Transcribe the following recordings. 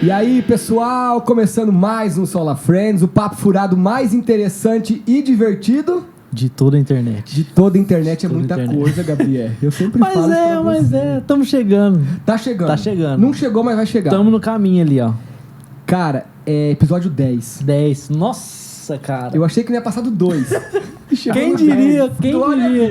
E aí, pessoal, começando mais um Sola Friends, o papo furado mais interessante e divertido de toda a internet. De toda a internet. É muita internet. Coisa, Gabriel. Eu sempre falo Mas estamos chegando. Tá chegando. Tá chegando. Não chegou, mas vai chegar. Estamos no caminho ali, ó. Cara, é episódio 10. 10. Nossa, cara. Eu achei que não ia passar do 2. Quem diria,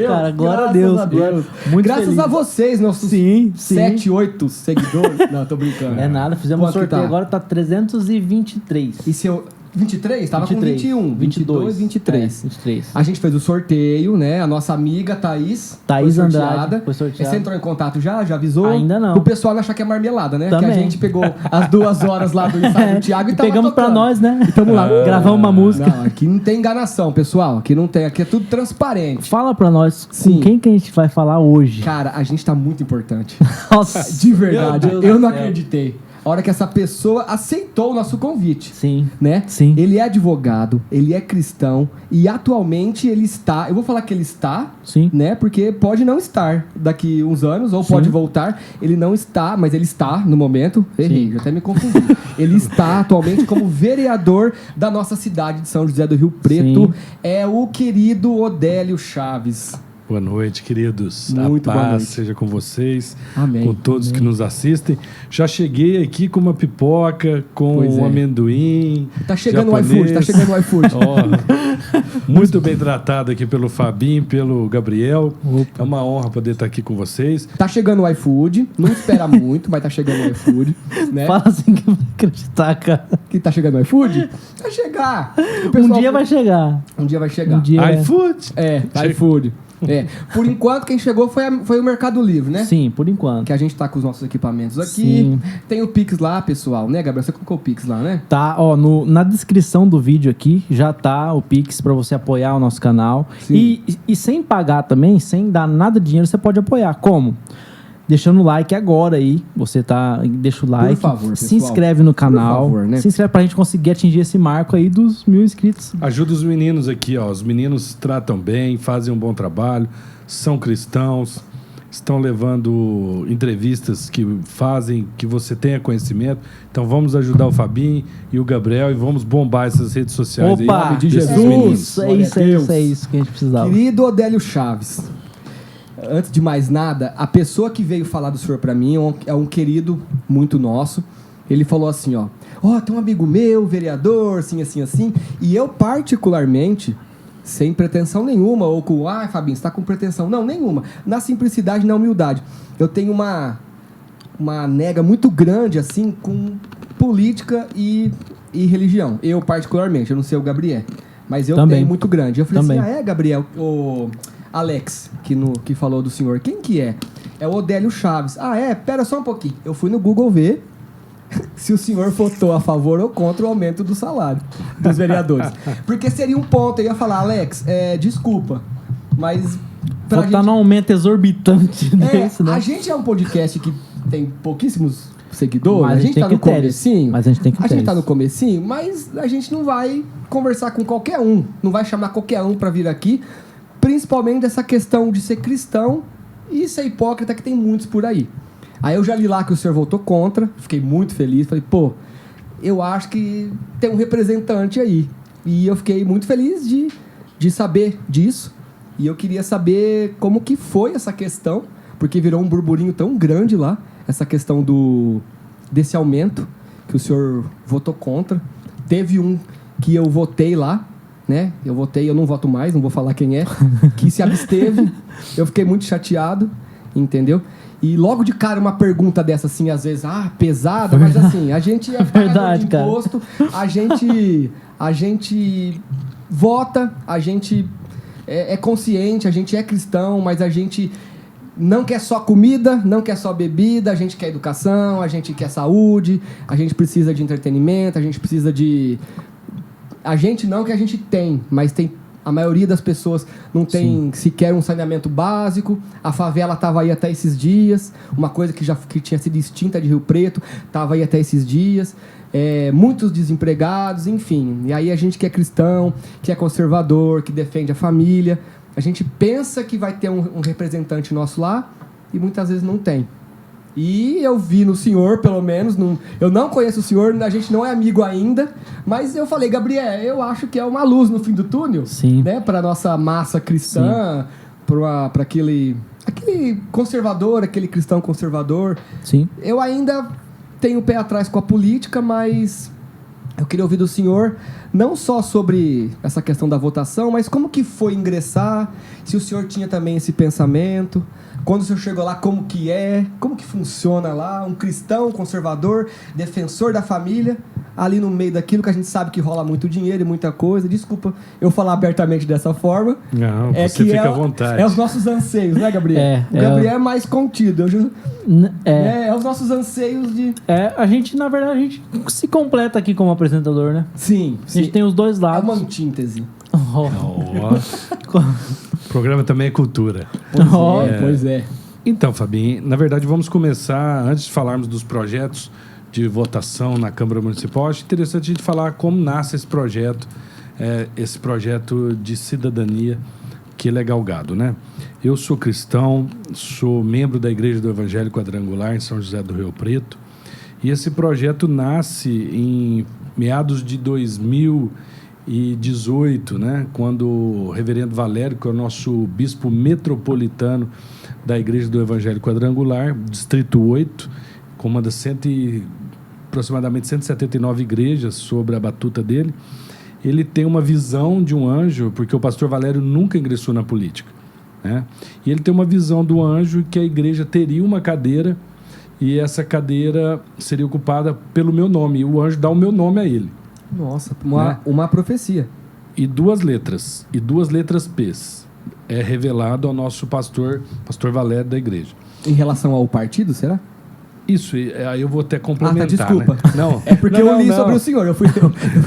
cara? Glória a Deus. Muito graças feliz. A vocês, nossos 7, 8 seguidores. Não, tô brincando. É nada, fizemos um sorteio, agora tá 323. E se eu... 23? Tava 23, com 21, 22, 23. 23. A gente fez o sorteio, né? A nossa amiga Thaís Andrade foi sorteada. Você entrou em contato já? Já avisou? Ainda não. O pessoal não achar que é marmelada, né? Também. Que a gente pegou as 2 horas lá do ensaio do Thiago e tava pegamos tocando. Pra nós, né? E tamo lá. Gravamos uma música. Não, aqui não tem enganação, pessoal. Aqui não tem. Aqui é tudo transparente. Fala pra nós Sim. Com quem que a gente vai falar hoje. Cara, a gente tá muito importante. Nossa. De verdade. Eu não acreditei. A hora que essa pessoa aceitou o nosso convite. Sim. Né? Sim. Ele é advogado, ele é cristão e atualmente ele está... Eu vou falar que ele está, Sim. Né? Porque pode não estar daqui uns anos ou pode voltar. Ele não está, mas ele está no momento. Errei, já até me confundi. Ele está atualmente como vereador da nossa cidade de São José do Rio Preto. Sim. É o querido Odélio Chaves. Boa noite, queridos. Muito a boa paz noite. seja com vocês, Amém. com todos que nos assistem. Já cheguei aqui com uma pipoca, com um amendoim. Tá chegando japonês. o iFood, tá chegando o iFood. Muito bem tratado aqui pelo Fabinho, pelo Gabriel. Opa. É uma honra poder estar aqui com vocês. Tá chegando o iFood, não espera muito, mas tá chegando o iFood. Né? Fala assim que vai acreditar, cara. Que tá chegando o iFood? Vai chegar. Um dia vai chegar. Um dia vai chegar. Um dia iFood? iFood. Por enquanto, quem chegou foi o Mercado Livre, né? Sim, por enquanto. Que a gente tá com os nossos equipamentos aqui. Sim. Tem o Pix lá, pessoal, né, Gabriel? Você colocou o Pix lá, né? Tá, ó, na descrição do vídeo aqui já tá o Pix pra você apoiar o nosso canal. E sem pagar também, sem dar nada de dinheiro, você pode apoiar. Como? Deixando o like agora aí. Você deixa o like. Por favor, se pessoal. inscreve no canal. Por favor, né? Se inscreve pra gente conseguir atingir esse marco aí dos 1000 inscritos. Ajuda os meninos aqui, ó. Os meninos tratam bem, fazem um bom trabalho, são cristãos, estão levando entrevistas que fazem que você tenha conhecimento. Então vamos ajudar o Fabinho e o Gabriel e vamos bombar essas redes sociais Opa, aí. Nome de desses Jesus. meninos. É isso que a gente precisava. Querido Odélio Chaves, antes de mais nada, a pessoa que veio falar do senhor pra mim é um querido muito nosso. Ele falou assim, ó, tem um amigo meu, vereador, assim, e eu particularmente, sem pretensão nenhuma, ou com, Fabinho, você tá com pretensão? Não, nenhuma. Na simplicidade, na humildade. Eu tenho uma nega muito grande, assim, com política e religião. Eu, particularmente, eu não sei o Gabriel, mas eu Também. tenho muito grande. Eu falei Também. assim, Gabriel, o Alex, que falou do senhor, quem que é? É o Odélio Chaves. Pera só um pouquinho. Eu fui no Google ver se o senhor votou a favor ou contra o aumento do salário dos vereadores. Porque seria um ponto, eu ia falar, Alex, desculpa, mas... Votar no aumento exorbitante desse, né? A gente é um podcast que tem pouquíssimos seguidores, Mas a gente tá no comecinho. Mas a gente tem critérios. A gente tá no comecinho, mas a gente não vai conversar com qualquer um, não vai chamar qualquer um pra vir aqui, principalmente dessa questão de ser cristão e ser hipócrita, que tem muitos por aí. Aí eu já li lá que o senhor votou contra, fiquei muito feliz, falei, eu acho que tem um representante aí. E eu fiquei muito feliz de saber disso. E eu queria saber como que foi essa questão, porque virou um burburinho tão grande lá, essa questão desse aumento, que o senhor votou contra. Teve um que eu votei lá, né? Eu não voto mais, não vou falar quem é, que se absteve. Eu fiquei muito chateado, entendeu? E logo de cara uma pergunta dessa, assim, às vezes, pesada, mas assim, a gente é pagador de imposto, a gente vota, a gente é consciente, a gente é cristão, mas a gente não quer só comida, não quer só bebida, a gente quer educação, a gente quer saúde, a gente precisa de entretenimento, a gente precisa de... A gente não, que a gente tem, mas tem... A maioria das pessoas não tem sequer um saneamento básico. A favela estava aí até esses dias. Uma coisa que tinha sido extinta de Rio Preto estava aí até esses dias. Muitos desempregados, enfim. E aí a gente que é cristão, que é conservador, que defende a família, a gente pensa que vai ter um representante nosso lá e muitas vezes não tem. E eu vi no senhor, pelo menos, eu não conheço o senhor, a gente não é amigo ainda, mas eu falei, Gabriel, eu acho que é uma luz no fim do túnel, Sim. né, para nossa massa cristã, para aquele conservador, aquele cristão conservador. Sim. Eu ainda tenho o pé atrás com a política, mas eu queria ouvir do senhor não só sobre essa questão da votação, mas como que foi ingressar, se o senhor tinha também esse pensamento, quando o senhor chegou lá, como que funciona lá, um cristão conservador, defensor da família, ali no meio daquilo que a gente sabe que rola muito dinheiro e muita coisa. Desculpa eu falar abertamente dessa forma. Não, você fica à vontade. É os nossos anseios, né, Gabriel? O Gabriel é mais contido. É os nossos anseios de... A gente, na verdade, a gente se completa aqui como apresentador, né? Sim. A gente tem os dois É lados. uma antítese. O programa também é cultura. Pois é. Então, Fabinho, na verdade, vamos começar, antes de falarmos dos projetos de votação na Câmara Municipal, acho interessante a gente falar como nasce esse projeto de cidadania que ele é galgado, né? Eu sou cristão, sou membro da Igreja do Evangelho Quadrangular em São José do Rio Preto, e esse projeto nasce em meados de 2018, né? Quando o reverendo Valério, que é o nosso bispo metropolitano da Igreja do Evangelho Quadrangular, Distrito 8, comanda aproximadamente 179 igrejas sobre a batuta dele. Ele tem uma visão de um anjo, porque o pastor Valério nunca ingressou na política, né? E ele tem uma visão do anjo que a igreja teria uma cadeira e essa cadeira seria ocupada pelo meu nome. E o anjo dá o meu nome a ele. Nossa, uma profecia. E duas letras P's. É revelado ao nosso pastor Valério da igreja. Em relação ao partido, será? Isso, aí eu vou até complementar. Desculpa. Né? Não. É porque eu li sobre o senhor, eu fui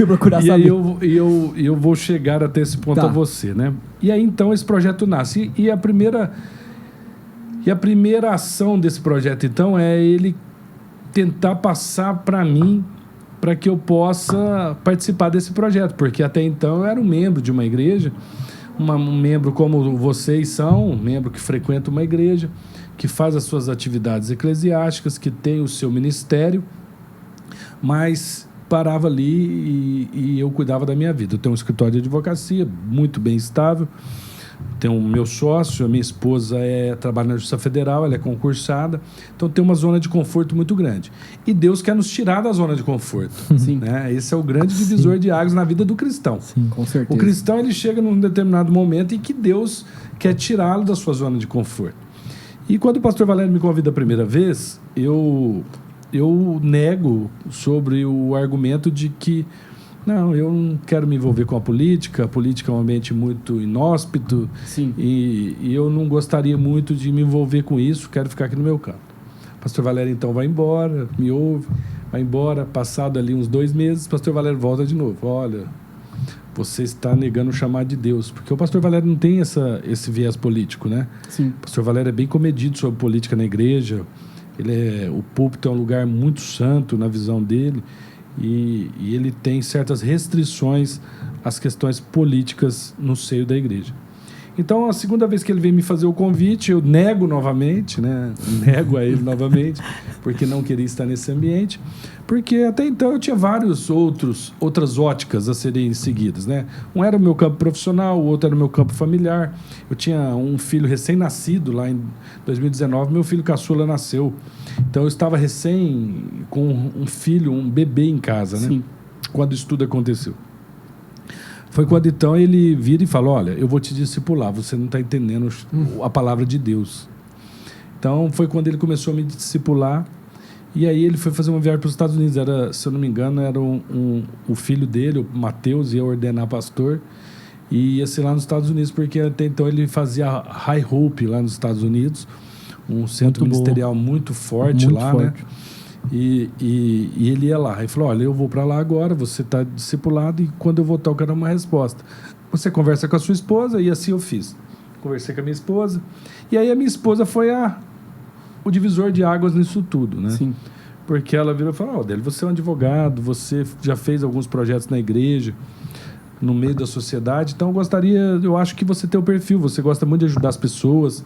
procurar e saber. Aí eu vou chegar até esse ponto a você, né? E aí então esse projeto nasce. E a primeira ação desse projeto, então, é ele tentar passar para mim, para que eu possa participar desse projeto, porque até então eu era um membro de uma igreja, um membro como vocês são, um membro que frequenta uma igreja, que faz as suas atividades eclesiásticas, que tem o seu ministério, mas parava ali e eu cuidava da minha vida. Eu tenho um escritório de advocacia muito bem estável, tenho o meu sócio, a minha esposa trabalha na Justiça Federal, ela é concursada, então tem uma zona de conforto muito grande. E Deus quer nos tirar da zona de conforto. Sim. Né? Esse é o grande divisor de águas na vida do cristão. Sim, com certeza. O cristão ele chega num determinado momento em que Deus quer tirá-lo da sua zona de conforto. E quando o pastor Valério me convida a primeira vez, eu nego sobre o argumento de que não, eu não quero me envolver com a política é um ambiente muito inóspito. Sim. E eu não gostaria muito de me envolver com isso, quero ficar aqui no meu canto. O pastor Valério então vai embora, me ouve, vai embora, passado ali uns 2 meses, o pastor Valério volta de novo. Olha, você está negando o chamado de Deus, porque o pastor Valério não tem esse viés político, né? Sim. O pastor Valério é bem comedido sobre política na igreja, o púlpito é um lugar muito santo na visão dele, e ele tem certas restrições às questões políticas no seio da igreja. Então, a segunda vez que ele veio me fazer o convite, eu nego novamente, né? Nego a ele novamente, porque não queria estar nesse ambiente, porque até então eu tinha outras óticas a serem seguidas, né? Um era o meu campo profissional, o outro era o meu campo familiar. Eu tinha um filho recém-nascido lá em 2019, meu filho caçula nasceu. Então, eu estava com um filho, um bebê em casa, né? Sim. Quando isso tudo aconteceu. Foi quando então ele vira e fala, olha, eu vou te discipular, você não está entendendo a palavra de Deus. Então foi quando ele começou a me discipular, e aí ele foi fazer uma viagem para os Estados Unidos, se eu não me engano, era o filho dele, o Mateus, ia ordenar pastor, e ia ser lá nos Estados Unidos, porque até então ele fazia High Hope lá nos Estados Unidos, um centro ministerial muito forte muito lá, forte. né? E ele ia lá e falou, olha, eu vou para lá agora, você está discipulado e quando eu voltar eu quero uma resposta. Você conversa com a sua esposa, e assim eu fiz. Conversei com a minha esposa, e aí a minha esposa foi o divisor de águas nisso tudo, né? Sim. Porque ela virou e falou, Odélio, você é um advogado, você já fez alguns projetos na igreja, no meio da sociedade, então eu acho que você tem o perfil, você gosta muito de ajudar as pessoas,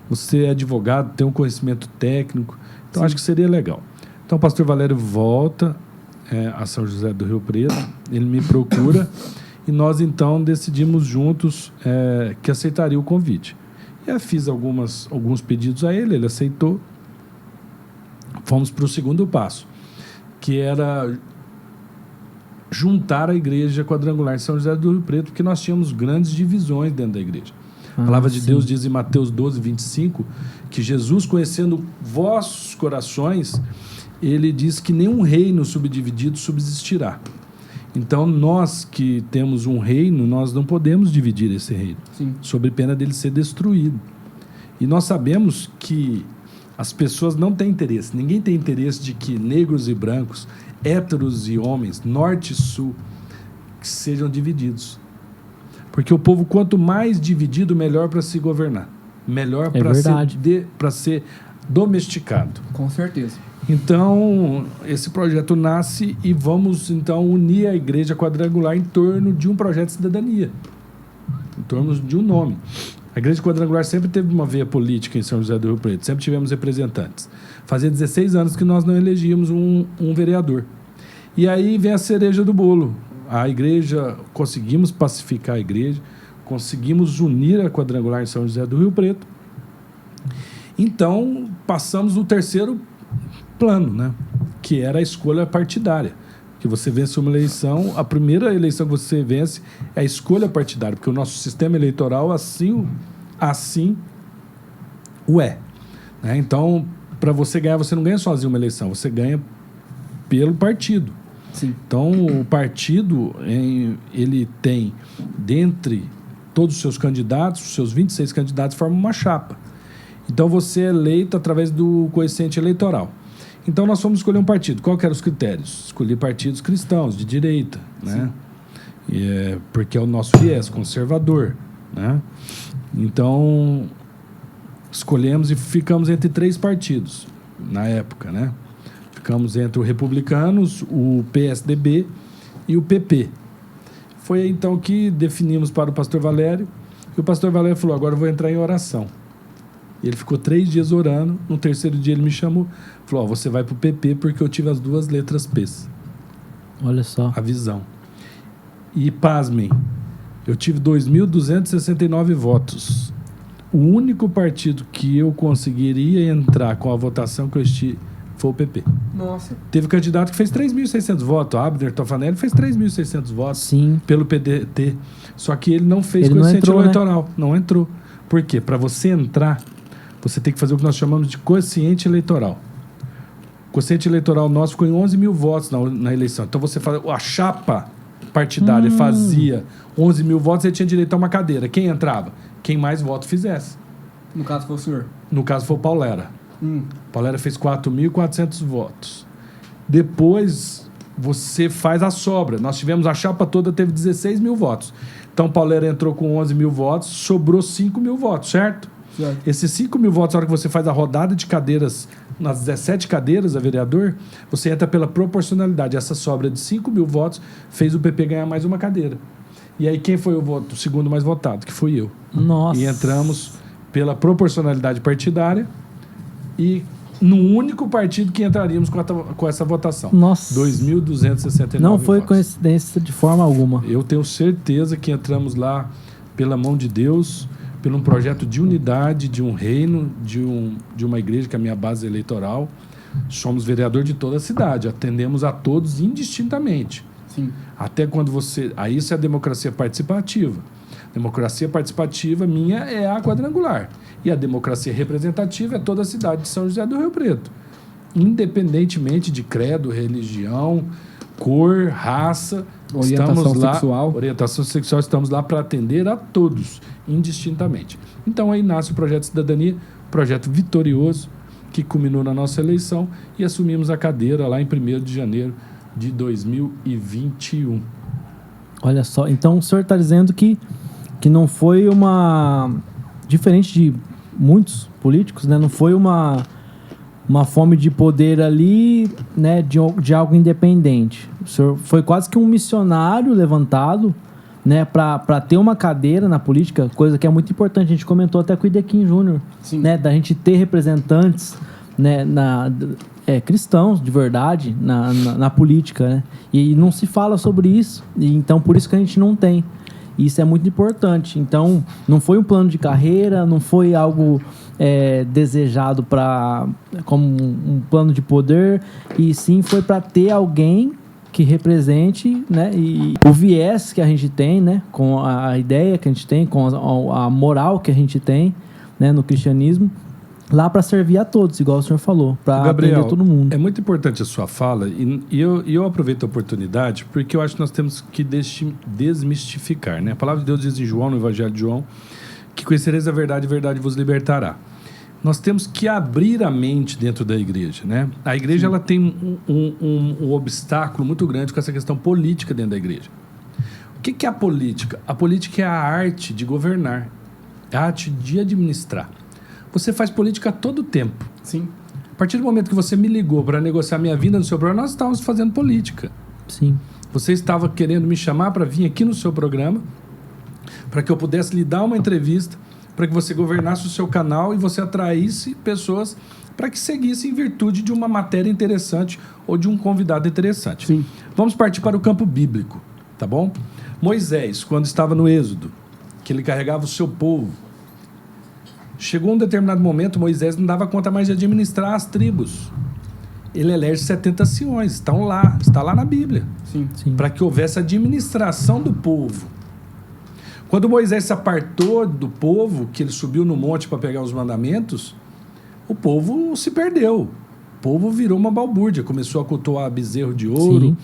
você é advogado, tem um conhecimento técnico, então acho que seria legal. Então o pastor Valério volta a São José do Rio Preto, ele me procura e nós então decidimos juntos que aceitaria o convite. E eu fiz alguns pedidos a ele, ele aceitou. Fomos para o segundo passo, que era juntar a igreja quadrangular de São José do Rio Preto, porque nós tínhamos grandes divisões dentro da igreja. A palavra de Deus diz em Mateus 12, 25, que Jesus, conhecendo vossos corações, ele diz que nenhum reino subdividido subsistirá. Então, nós que temos um reino, nós não podemos dividir esse reino, sob pena dele ser destruído. E nós sabemos que as pessoas não têm interesse, ninguém tem interesse de que negros e brancos, héteros e homens, norte e sul, que sejam divididos. Porque o povo, quanto mais dividido, melhor para se governar. Melhor para ser domesticado. Com certeza. Então, esse projeto nasce e vamos, então, unir a igreja quadrangular em torno de um projeto de cidadania. Em torno de um nome. A igreja quadrangular sempre teve uma veia política em São José do Rio Preto. Sempre tivemos representantes. Fazia 16 anos que nós não elegíamos um vereador. E aí vem a cereja do bolo. A igreja, conseguimos pacificar a igreja, conseguimos unir a quadrangular em São José do Rio Preto. Então, passamos no terceiro plano, né? Que era a escolha partidária. Que você vence uma eleição, a primeira eleição que você vence é a escolha partidária, porque o nosso sistema eleitoral assim o é. Né? Então, para você ganhar, você não ganha sozinho uma eleição, você ganha pelo partido. Sim. Então, o partido, ele tem, dentre todos os seus candidatos, os seus 26 candidatos formam uma chapa. Então, você é eleito através do coeficiente eleitoral. Então, nós fomos escolher um partido. Qual que eram os critérios? Escolhi partidos cristãos, de direita, né? Porque é o nosso viés, conservador, né? Então, escolhemos e ficamos entre 3 partidos, na época, né? Ficamos entre os republicanos, o PSDB e o PP. Foi aí, então, que definimos para o pastor Valério. E o pastor Valério falou, agora eu vou entrar em oração. E ele ficou 3 dias orando. No terceiro dia ele me chamou. Falou, você vai para o PP porque eu tive as 2 letras P's. Olha só. A visão. E pasmem, eu tive 2.269 votos. O único partido que eu conseguiria entrar com a votação que eu estive foi o PP. Nossa. Teve candidato que fez 3.600 votos. Abner Tofanelli fez 3.600 votos. Sim. Pelo PDT. Só que ele não fez ele coeficiente não entrou, eleitoral. Né? Não entrou. Por quê? Para você entrar, você tem que fazer o que nós chamamos de coeficiente eleitoral. O coeficiente eleitoral nosso ficou em 11 mil votos na eleição. Então, você faz, a chapa partidária fazia 11 mil votos, ele tinha direito a uma cadeira. Quem entrava? Quem mais votos fizesse. No caso foi o senhor? No caso foi o Paulera. Paulera fez 4.400 votos. Depois, você faz a sobra. Nós tivemos, a chapa toda teve 16 mil votos. Então, Paulera entrou com 11 mil votos, sobrou 5 mil votos, certo? Esses 5 mil votos, na hora que você faz a rodada de cadeiras, nas 17 cadeiras a vereador, você entra pela proporcionalidade. Essa sobra de 5 mil votos fez o PP ganhar mais uma cadeira. E aí quem foi o segundo mais votado? Que fui eu. Nossa. E entramos pela proporcionalidade partidária e no único partido que entraríamos com essa votação. Nossa. 2.269 Não foi votos. coincidência de forma alguma. Eu tenho certeza que entramos lá pela mão de Deus, pelo um projeto de unidade, de um reino, de uma igreja, que é a minha base eleitoral. Somos vereador de toda a cidade, atendemos a todos indistintamente. Sim. Até quando você... Aí isso é a democracia participativa. Democracia participativa minha é a quadrangular. E a democracia representativa é toda a cidade de São José do Rio Preto. Independentemente de credo, religião, cor, raça... Orientação sexual, estamos lá para atender a todos, indistintamente. Então aí nasce o Projeto Cidadania, projeto vitorioso, que culminou na nossa eleição e assumimos a cadeira lá em 1º de janeiro de 2021. Olha só, então o senhor está dizendo que não foi uma... Diferente de muitos políticos, né? Não foi uma fome de poder ali, né, de algo independente. O senhor foi quase que um missionário levantado né, para ter uma cadeira na política, coisa que é muito importante. A gente comentou até com o Idequim Júnior, né, da gente ter representantes, né, cristãos de verdade na política, né? E não se fala sobre isso, e então por isso que a gente não tem. Isso é muito importante. Então, não foi um plano de carreira, não foi algo desejado como um plano de poder, e sim foi para ter alguém que represente, né, e o viés que a gente tem, né, com a ideia que a gente tem, com a moral que a gente tem, né, no cristianismo, lá para servir a todos, igual o senhor falou, para atender todo mundo. É muito importante a sua fala, e eu aproveito a oportunidade, porque eu acho que nós temos que desmistificar, né? A palavra de Deus diz em João, no Evangelho de João, que conhecereis a verdade vos libertará. Nós temos que abrir a mente dentro da igreja, né? A igreja ela tem um obstáculo muito grande com essa questão política dentro da igreja. O que é a política? A política é a arte de governar, é a arte de administrar. Você faz política a todo tempo. Sim. A partir do momento que você me ligou para negociar minha vinda no seu programa, nós estávamos fazendo política. Sim. Você estava querendo me chamar para vir aqui no seu programa, para que eu pudesse lhe dar uma entrevista, para que você governasse o seu canal e você atraísse pessoas para que seguissem em virtude de uma matéria interessante ou de um convidado interessante. Sim. Vamos partir para o campo bíblico, tá bom? Moisés, quando estava no Êxodo, que ele carregava o seu povo, chegou um determinado momento, Moisés não dava conta mais de administrar as tribos. Ele elege 70 anciões, está lá na Bíblia. Sim. Para que houvesse administração do povo. Quando Moisés se apartou do povo, que ele subiu no monte para pegar os mandamentos, o povo se perdeu. O povo virou uma balbúrdia, começou a cultuar bezerro de ouro,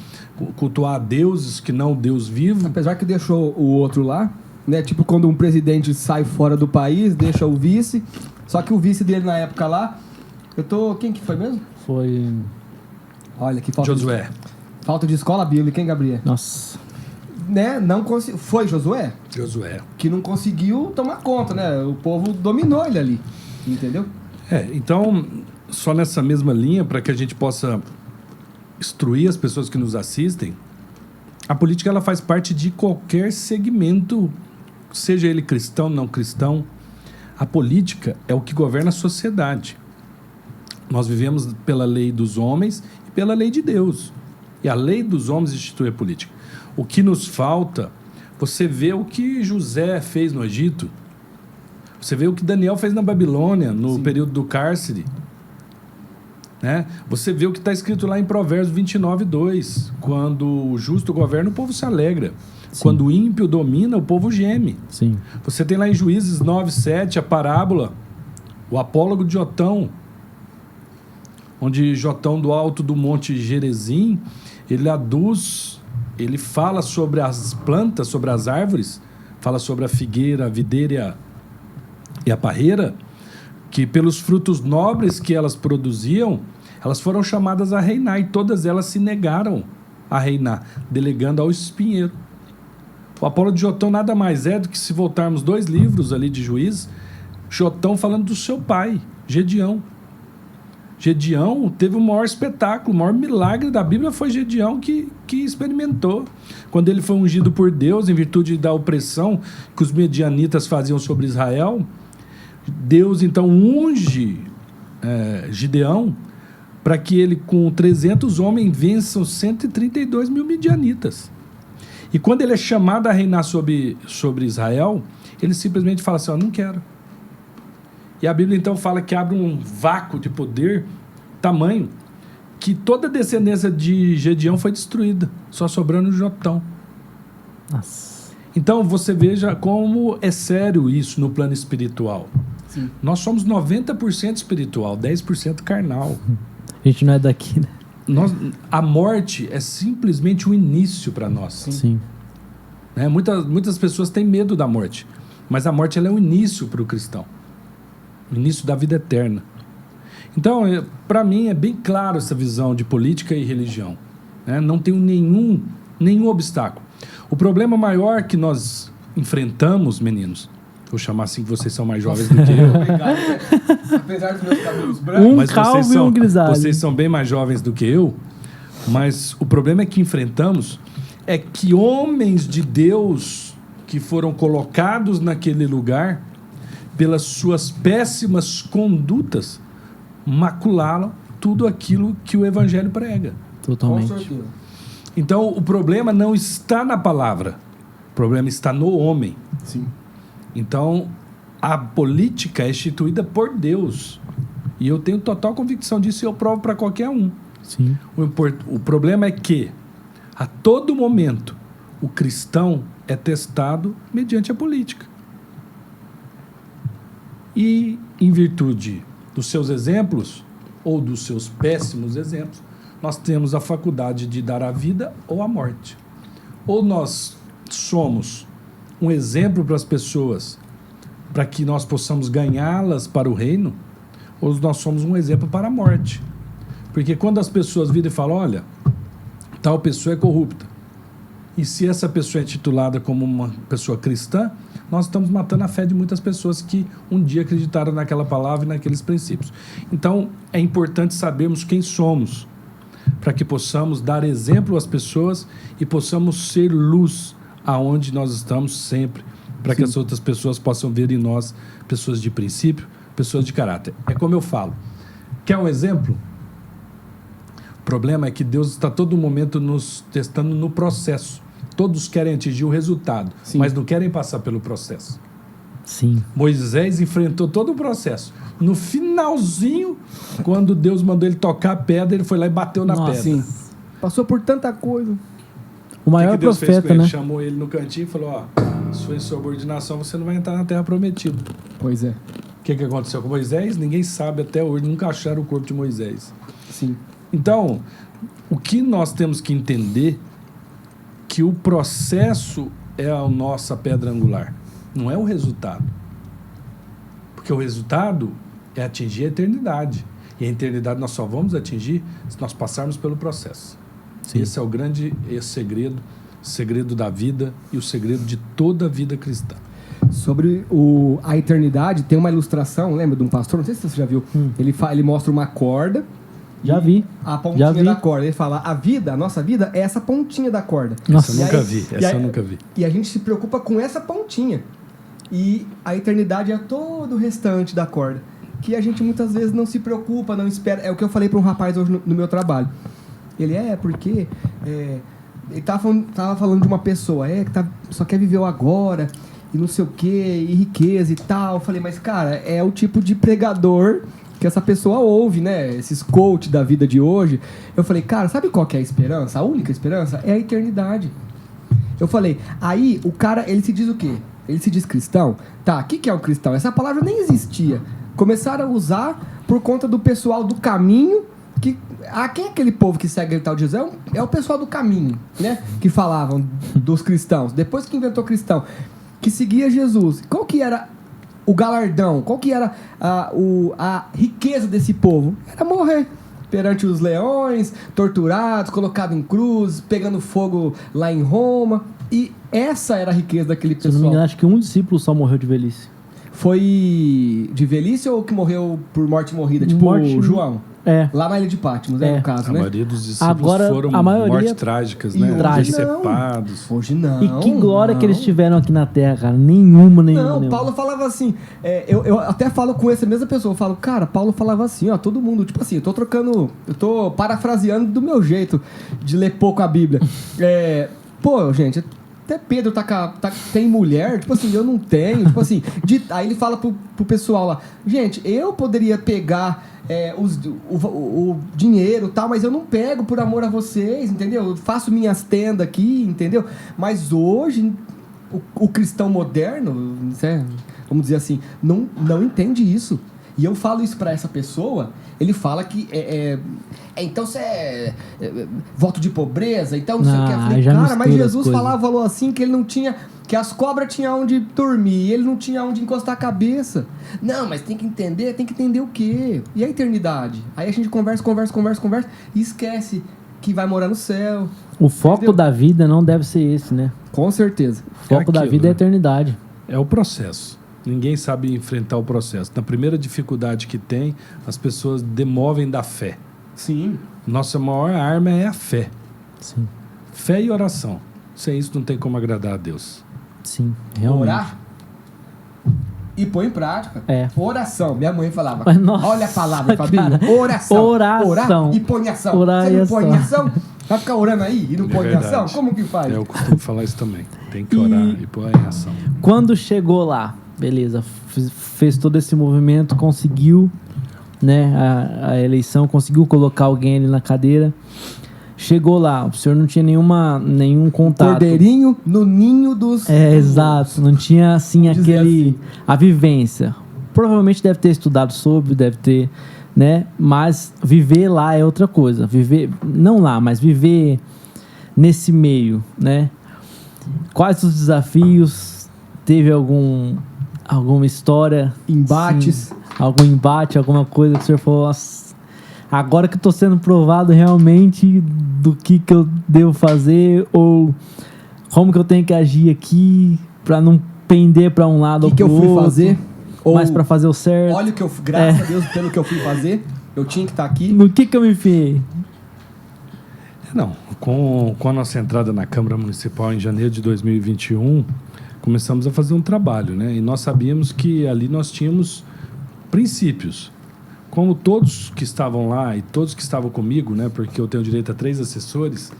cultuar deuses que não o Deus vivo. Apesar que deixou o outro lá, né? Tipo quando um presidente sai fora do país, deixa o vice. Só que o vice dele na época lá, quem que foi mesmo? Foi... Olha, que falta Josué. Falta de escola bíblica, hein, Gabriel? Nossa. Né? Não foi Josué? Josué. Que não conseguiu tomar conta, né? O povo dominou ele ali, entendeu? Então, só nessa mesma linha, para que a gente possa instruir as pessoas que nos assistem, a política ela faz parte de qualquer segmento, seja ele cristão, não cristão. A política é o que governa a sociedade. Nós vivemos pela lei dos homens e pela lei de Deus. E a lei dos homens institui a política. O que nos falta, você vê o que José fez no Egito, você vê o que Daniel fez na Babilônia, no período do cárcere. Né? Você vê o que está escrito lá em Provérbios 29:2. Quando o justo governa, o povo se alegra. Sim. Quando o ímpio domina, o povo geme. Sim. Você tem lá em Juízes 9:7 a parábola, o apólogo de Jotão, onde Jotão, do alto do monte Gerezim, ele fala sobre as plantas, sobre as árvores, fala sobre a figueira, a videira e a parreira, que pelos frutos nobres que elas produziam, elas foram chamadas a reinar, e todas elas se negaram a reinar, delegando ao espinheiro. O apólogo de Jotão nada mais é do que, se voltarmos 2 livros ali de Juízes, Jotão falando do seu pai, Gedeão. Gedeão teve o maior espetáculo, o maior milagre da Bíblia foi Gedeão que experimentou. Quando ele foi ungido por Deus, em virtude da opressão que os medianitas faziam sobre Israel, Deus então unge Gideão para que ele, com 300 homens, vençam 132 mil medianitas. E quando ele é chamado a reinar sobre Israel, ele simplesmente fala assim: não quero. E a Bíblia então fala que abre um vácuo de poder tamanho que toda a descendência de Gedeão foi destruída, só sobrando Jotão. Nossa. Então você veja como é sério isso no plano espiritual. Sim. Nós somos 90% espiritual, 10% carnal. A gente não é daqui, né? A morte é simplesmente o início para nós. Sim. Né? Muitas pessoas têm medo da morte, mas a morte ela é o início para o cristão. O início da vida eterna. Então, para mim, é bem claro essa visão de política e religião. Né? Não tem nenhum obstáculo. O problema maior que nós enfrentamos, meninos, vou chamar assim que vocês são mais jovens do que eu. Obrigado, apesar dos meus cabelos brancos. Mas calvo e um grisalho. vocês são bem mais jovens do que eu, mas o problema é que enfrentamos é que homens de Deus que foram colocados naquele lugar, pelas suas péssimas condutas, macularam tudo aquilo que o Evangelho prega. Totalmente. Então, o problema não está na palavra, o problema está no homem. Sim. Então, a política é instituída por Deus. E eu tenho total convicção disso e eu provo para qualquer um. Sim. O problema é que, a todo momento, o cristão é testado mediante a política. E, em virtude dos seus exemplos, ou dos seus péssimos exemplos, nós temos a faculdade de dar a vida ou a morte. Ou nós somos um exemplo para as pessoas, para que nós possamos ganhá-las para o reino, ou nós somos um exemplo para a morte. Porque quando as pessoas viram e falam, olha, tal pessoa é corrupta, e se essa pessoa é titulada como uma pessoa cristã, nós estamos matando a fé de muitas pessoas que um dia acreditaram naquela palavra e naqueles princípios. Então, é importante sabermos quem somos, para que possamos dar exemplo às pessoas e possamos ser luz aonde nós estamos sempre, para que as outras pessoas possam ver em nós pessoas de princípio, pessoas de caráter. É como eu falo. Quer um exemplo? O problema é que Deus está a todo momento nos testando no processo. Todos querem atingir o resultado, mas não querem passar pelo processo. Sim. Moisés enfrentou todo o processo. No finalzinho, quando Deus mandou ele tocar a pedra, ele foi lá e bateu na pedra. Sim. Passou por tanta coisa. O maior Deus fez profeta, com ele? né? Chamou ele no cantinho e falou, ó, sua insubordinação, você não vai entrar na terra prometida. Pois é. O que aconteceu com Moisés? Ninguém sabe até hoje, nunca acharam o corpo de Moisés. Sim. Então, o que nós temos que entender que o processo é a nossa pedra angular, não é o resultado. Porque o resultado é atingir a eternidade. E a eternidade nós só vamos atingir se nós passarmos pelo processo. Sim. Esse é o grande segredo da vida e o segredo de toda a vida cristã. Sobre a eternidade, tem uma ilustração, lembra de um pastor? Não sei se você já viu. Ele mostra uma corda. Já vi. A pontinha da corda. Ele fala, a nossa vida é essa pontinha da corda. Nossa. Essa eu nunca vi. E a gente se preocupa com essa pontinha. E a eternidade é todo o restante da corda. Que a gente muitas vezes não se preocupa, não espera. É o que eu falei para um rapaz hoje no meu trabalho. Ele porque... ele tava falando de uma pessoa, que só quer viver o agora, e não sei o quê, e riqueza e tal. Eu falei, mas cara, é o tipo de pregador que essa pessoa ouve, né? Esses coach da vida de hoje. Eu falei, cara, sabe qual que é a esperança? A única esperança é a eternidade. Eu falei, aí o cara, ele se diz o quê? Ele se diz cristão? Tá, o que é um cristão? Essa palavra nem existia. Começaram a usar por conta do pessoal do caminho. Quem é aquele povo que segue o tal de Jesus? É o pessoal do caminho, né? Que falavam dos cristãos. Depois que inventou cristão, que seguia Jesus. Qual que era o galardão? Qual que era a riqueza desse povo? Era morrer perante os leões, torturados, colocado em cruz, pegando fogo lá em Roma. E essa era a riqueza daquele pessoal. Se eu não me engano, acho que um discípulo só morreu de velhice. Foi de velhice ou que morreu por morte morrida? Tipo o João? Lá na ilha de Patmos, no caso, né? A maioria dos discípulos Agora, foram a maioria... mortes trágicas, né? Decepados. Hoje não. E que glória que eles tiveram aqui na Terra, cara. Nenhuma. Não, Paulo falava assim, eu até falo com essa mesma pessoa, eu falo, cara, Paulo falava assim, ó, todo mundo, tipo assim, eu tô parafraseando do meu jeito de ler pouco a Bíblia. Gente, até Pedro tem mulher, tipo assim, eu não tenho, tipo assim, aí ele fala pro pessoal lá, gente, eu poderia pegar o dinheiro e tal, mas eu não pego por amor a vocês, entendeu? Eu faço minhas tendas aqui, entendeu? Mas hoje, o cristão moderno, vamos dizer assim, não entende isso. E eu falo isso pra essa pessoa, ele fala que então você voto de pobreza, então não sei o que. Eu falei, cara, mas Jesus falou assim que ele não tinha, que as cobras tinham onde dormir, ele não tinha onde encostar a cabeça. Não, mas tem que entender o quê? E a eternidade? Aí a gente conversa e esquece que vai morar no céu. O foco da vida não deve ser esse, né? Com certeza. O foco da vida é a eternidade. É o processo. Ninguém sabe enfrentar o processo. Na primeira dificuldade que tem, as pessoas demovem da fé. Sim. Nossa maior arma é a fé. Sim. Fé e oração. Sem isso não tem como agradar a Deus. Sim, realmente. Orar e põe em prática. É. Oração. Minha mãe falava. Mas, nossa, olha a palavra, Fabinho. cara. Oração. Oração. Orar e põe em ação. Orar Você e não põe em ação. ação? Vai ficar orando aí e não põe em ação? verdade. Como que faz? Eu costumo falar isso também. Tem que orar e pôr em ação. Quando chegou lá, beleza, fez todo esse movimento, conseguiu, né, a eleição, conseguiu colocar alguém ali na cadeira. Chegou lá, o senhor não tinha nenhum contato. Cordeirinho no ninho dos... Exato, não tinha assim Dizer assim. a vivência. Provavelmente deve ter estudado sobre, deve ter, né? Mas viver lá é outra coisa. Viver, não lá, mas viver nesse meio, né? Quais os desafios? Teve alguma história? Embates. Sim, algum embate, alguma coisa que o senhor falou, "Nossa, agora que eu tô sendo provado realmente do que eu devo fazer ou como que eu tenho que agir aqui para não pender para um lado O ou que pro eu fui outro, fazer? mas para fazer o certo. Olha o que eu... Graças a Deus pelo que eu fui fazer. Eu tinha que estar aqui. No que eu me enfiei? Não, com a nossa entrada na Câmara Municipal em janeiro de 2021, começamos a fazer um trabalho, né? E nós sabíamos que ali nós tínhamos princípios. Como todos que estavam lá e todos que estavam comigo, né? Porque eu tenho direito a 3 assessores,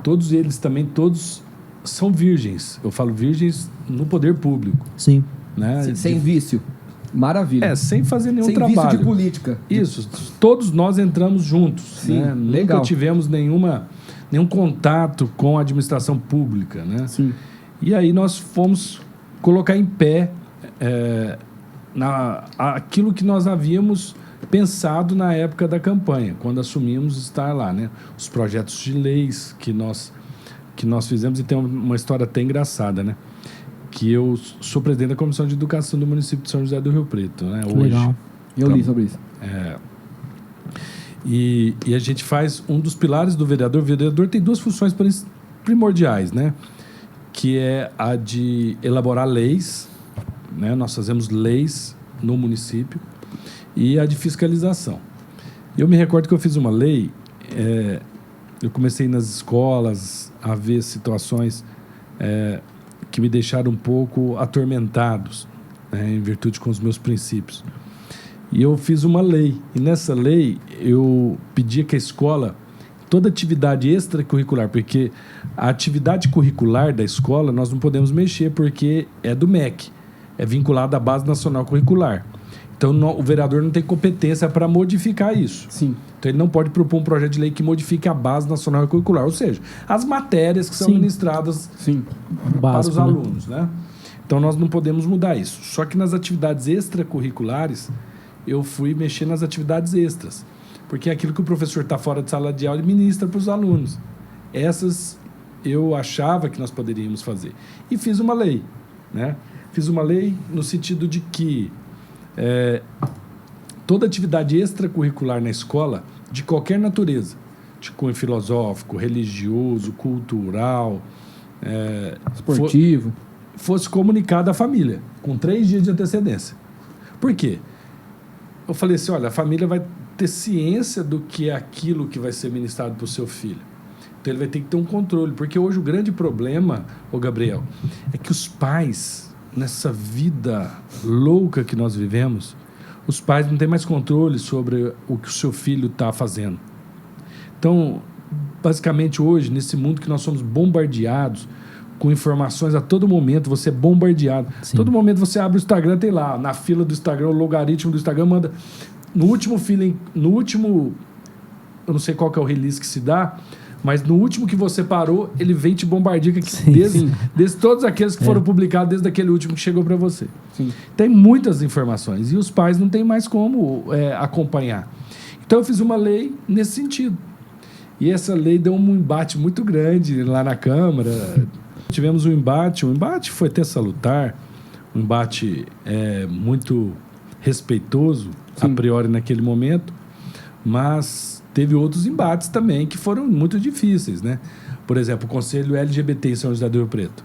todos eles também, todos são virgens. Eu falo virgens no poder público, Sim. né? Sem vício. Maravilha. Sem fazer nenhum Sem trabalho. vício de política. Isso, todos nós entramos juntos. Sim, né? legal. Nunca tivemos nenhum contato com a administração pública. Né? Sim. E aí nós fomos colocar em pé aquilo que nós havíamos pensado na época da campanha, quando assumimos estar lá. Né? Os projetos de leis que nós fizemos, e tem uma história até engraçada, né? Que eu sou presidente da Comissão de Educação do município de São José do Rio Preto, né? Hoje. Legal. Eu li sobre isso. E a gente faz um dos pilares do vereador. O vereador tem 2 funções primordiais, né? Que é a de elaborar leis, né? Nós fazemos leis no município, e a de fiscalização. Eu me recordo que eu fiz uma lei, eu comecei nas escolas a ver situações que me deixaram um pouco atormentados, né, em virtude com os meus princípios. E eu fiz uma lei, e nessa lei eu pedia que a escola, toda atividade extracurricular, porque a atividade curricular da escola nós não podemos mexer porque é do MEC, é vinculado à Base Nacional Curricular. Então o vereador não tem competência para modificar isso. Sim. Então ele não pode propor um projeto de lei que modifique a Base Nacional Curricular, ou seja, as matérias que são Sim. ministradas para Básico, os alunos, né? Então nós não podemos mudar isso. Só que nas atividades extracurriculares, eu fui mexer nas atividades extras, porque é aquilo que o professor está fora de sala de aula e ministra para os alunos. Essas eu achava que nós poderíamos fazer. E fiz uma lei, né? Fiz uma lei no sentido de que toda atividade extracurricular na escola, de qualquer natureza, de cunho filosófico, religioso, cultural, Esportivo. fosse comunicada à família, com 3 dias de antecedência. Por quê? Eu falei assim, olha, a família vai ter ciência do que é aquilo que vai ser ministrado para o seu filho. Então ele vai ter que ter um controle, porque hoje o grande problema, Gabriel, é que os pais, nessa vida louca que nós vivemos, os pais não têm mais controle sobre o que o seu filho está fazendo. Então, basicamente hoje, nesse mundo que nós somos bombardeados com informações a todo momento, você é bombardeado. Sim. Todo momento você abre o Instagram, tem lá, na fila do Instagram, o logaritmo do Instagram manda... No último, eu não sei qual que é o release que se dá, mas no último que você parou, ele vem te bombardear desde todos aqueles que foram publicados, desde aquele último que chegou para você. Sim. Tem muitas informações e os pais não têm mais como acompanhar. Então eu fiz uma lei nesse sentido. E essa lei deu um embate muito grande lá na Câmara. Tivemos um embate. O embate foi até salutar, um embate muito respeitoso, a priori naquele momento, mas teve outros embates também que foram muito difíceis, né? Por exemplo, o Conselho LGBT em São José do Rio Preto.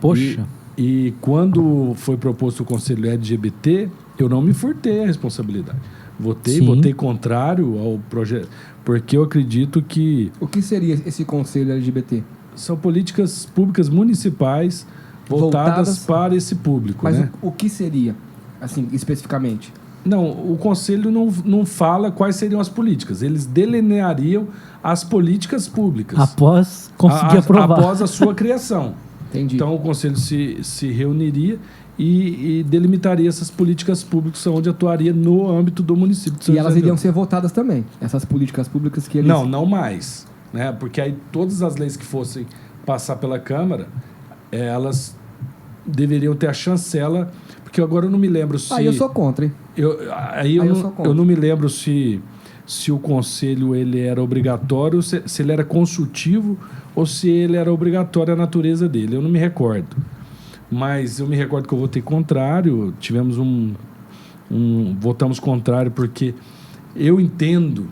Poxa. E quando foi proposto o Conselho LGBT, eu não me furtei a responsabilidade. Votei contrário ao projeto, porque eu acredito que... O que seria esse conselho LGBT? São políticas públicas municipais voltadas para esse público. Mas né? o que seria, assim, especificamente? Não, o Conselho não fala quais seriam as políticas. Eles delineariam as políticas públicas. Após conseguir aprovar. Após a sua criação. Entendi. Então, o Conselho se reuniria e delimitaria essas políticas públicas onde atuaria no âmbito do município de São E elas José do iriam Rio ser votadas também, essas políticas públicas que eles... Não mais. Né? Porque aí todas as leis que fossem passar pela Câmara, elas deveriam ter a chancela, porque agora eu não me lembro se... Aí eu sou contra, hein? Eu não me lembro se o Conselho ele era obrigatório, se ele era consultivo ou se ele era obrigatório a natureza dele. Eu não me recordo. Mas eu me recordo que eu votei contrário, tivemos votamos contrário porque eu entendo,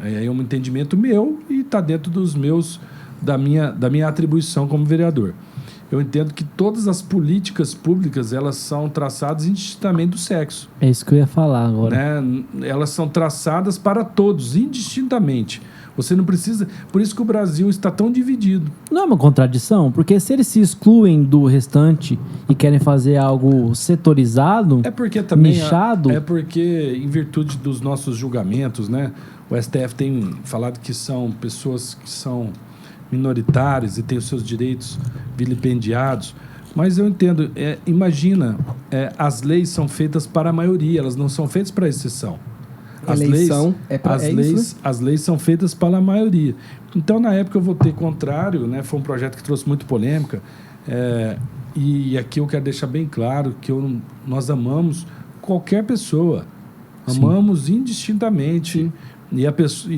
é um entendimento meu e está dentro da minha atribuição como vereador. Eu entendo que todas as políticas públicas, elas são traçadas indistintamente do sexo. É isso que eu ia falar agora. Né? Elas são traçadas para todos, indistintamente. Você não precisa... Por isso que o Brasil está tão dividido. Não é uma contradição? Porque se eles se excluem do restante e querem fazer algo setorizado, é porque também nichado... É porque, em virtude dos nossos julgamentos, né, o STF tem falado que são pessoas que são minoritárias e têm os seus direitos vilipendiados. Mas eu entendo, imagina, as leis são feitas para a maioria, elas não são feitas para a exceção. As leis são feitas para a maioria. Então, na época, eu votei contrário, né? Foi um projeto que trouxe muito polêmica. E aqui eu quero deixar bem claro que nós amamos qualquer pessoa. Sim. Amamos indistintamente. E isso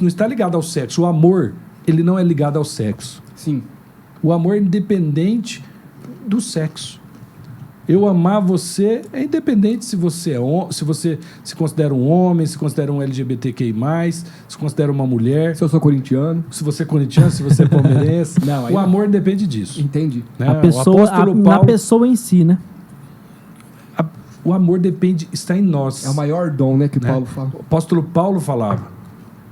não está ligado ao sexo. O amor, ele não é ligado ao sexo. Sim. O amor é independente do sexo. Eu amar você é independente se você se você se considera um homem, se considera um LGBTQI+, se considera uma mulher. Se eu sou corintiano. Se você é corintiano, se você é palmeirense. Não, o amor depende disso. Entendi. Né? Na pessoa em si, né? O amor está em nós. É o maior dom, né, que Paulo fala. O apóstolo Paulo falava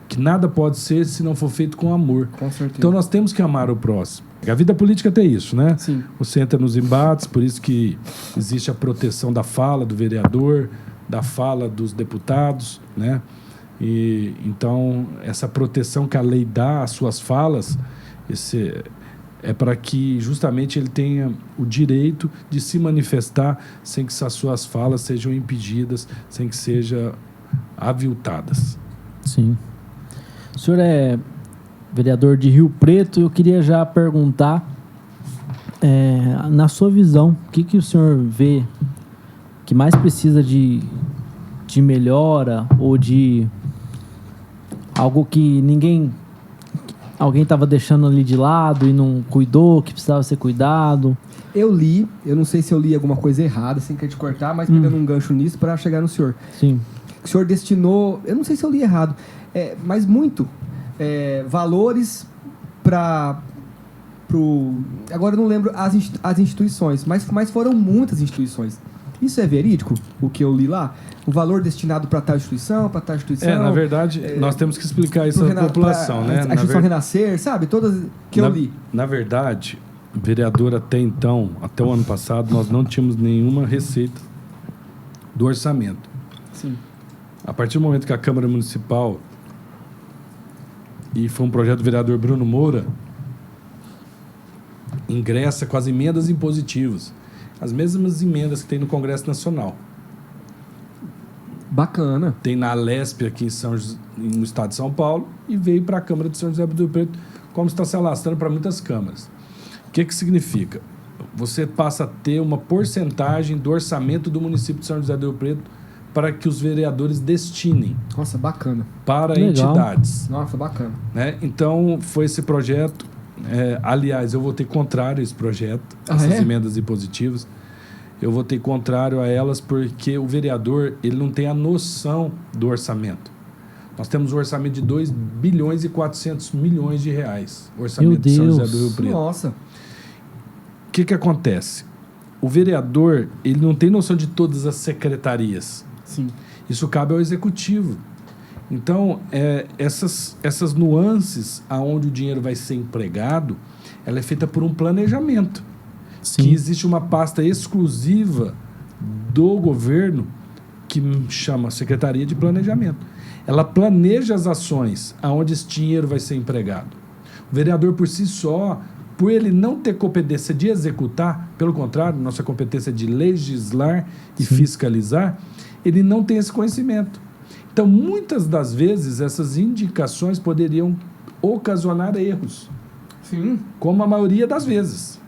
que nada pode ser se não for feito com amor. Com certeza. Então nós temos que amar o próximo. A vida política tem isso, né? Sim. Você entra nos embates, por isso que existe a proteção da fala do vereador, da fala dos deputados, né? E então essa proteção que a lei dá às suas falas, é para que justamente ele tenha o direito de se manifestar sem que as suas falas sejam impedidas, sem que sejam aviltadas. Sim. O senhor é vereador de Rio Preto, eu queria já perguntar, na sua visão, o que o senhor vê que mais precisa de melhora ou de algo que alguém estava deixando ali de lado e não cuidou, que precisava ser cuidado? Eu não sei se eu li alguma coisa errada, sem querer te cortar, mas pegando um gancho nisso para chegar no senhor. Sim. O senhor destinou, eu não sei se eu li errado, mas muito valores agora eu não lembro as instituições, mas foram muitas instituições. Isso é verídico, o que eu li lá? O valor destinado para tal instituição, para tal instituição... Na verdade, nós temos que explicar isso à população, né? A instituição Renascer, sabe? Todas que eu li. Na verdade, vereador, até o ano passado, nós não tínhamos nenhuma receita do orçamento. Sim. A partir do momento que a Câmara Municipal, e foi um projeto do vereador Bruno Moura, ingressa com as emendas impositivas, as mesmas emendas que tem no Congresso Nacional. Bacana. Tem na Alesp aqui no estado de São Paulo e veio para a Câmara de São José do Rio Preto, como está se alastrando para muitas câmaras. O que significa? Você passa a ter uma porcentagem do orçamento do município de São José do Rio Preto para que os vereadores destinem. Nossa, bacana. Para legal. Entidades. Nossa, bacana. Né? Então, foi esse projeto. Aliás, eu votei contrário a esse projeto, essas emendas impositivas. Eu votei contrário a elas porque o vereador ele não tem a noção do orçamento. Nós temos um orçamento de 2 bilhões e 400 milhões de reais. Orçamento de São José do Rio Preto. Nossa. O que acontece? O vereador ele não tem noção de todas as secretarias. Sim. Isso cabe ao executivo. Então, essas nuances aonde o dinheiro vai ser empregado, ela é feita por um planejamento. Sim. que existe uma pasta exclusiva do governo que chama Secretaria de Planejamento. Ela planeja as ações aonde esse dinheiro vai ser empregado. O vereador, por si só, por ele não ter competência de executar, pelo contrário, nossa competência é de legislar e fiscalizar, ele não tem esse conhecimento. Então, muitas das vezes, essas indicações poderiam ocasionar erros. Sim. Como a maioria das vezes.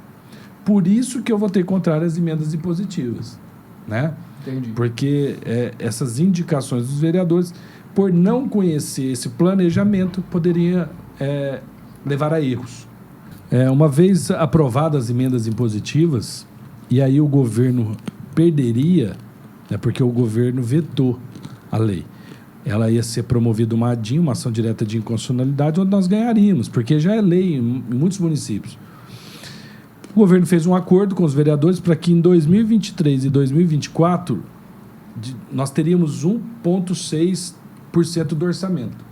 Por isso que eu votei contra as emendas impositivas, né? Entendi. Porque essas indicações dos vereadores, por não conhecer esse planejamento, poderia levar a erros. Uma vez aprovadas as emendas impositivas, e aí o governo perderia, né, porque o governo vetou a lei. Ela ia ser promovida uma ADIM, uma ação direta de inconstitucionalidade, onde nós ganharíamos, porque já é lei em muitos municípios. O governo fez um acordo com os vereadores para que em 2023 e 2024 nós teríamos 1,6% do orçamento.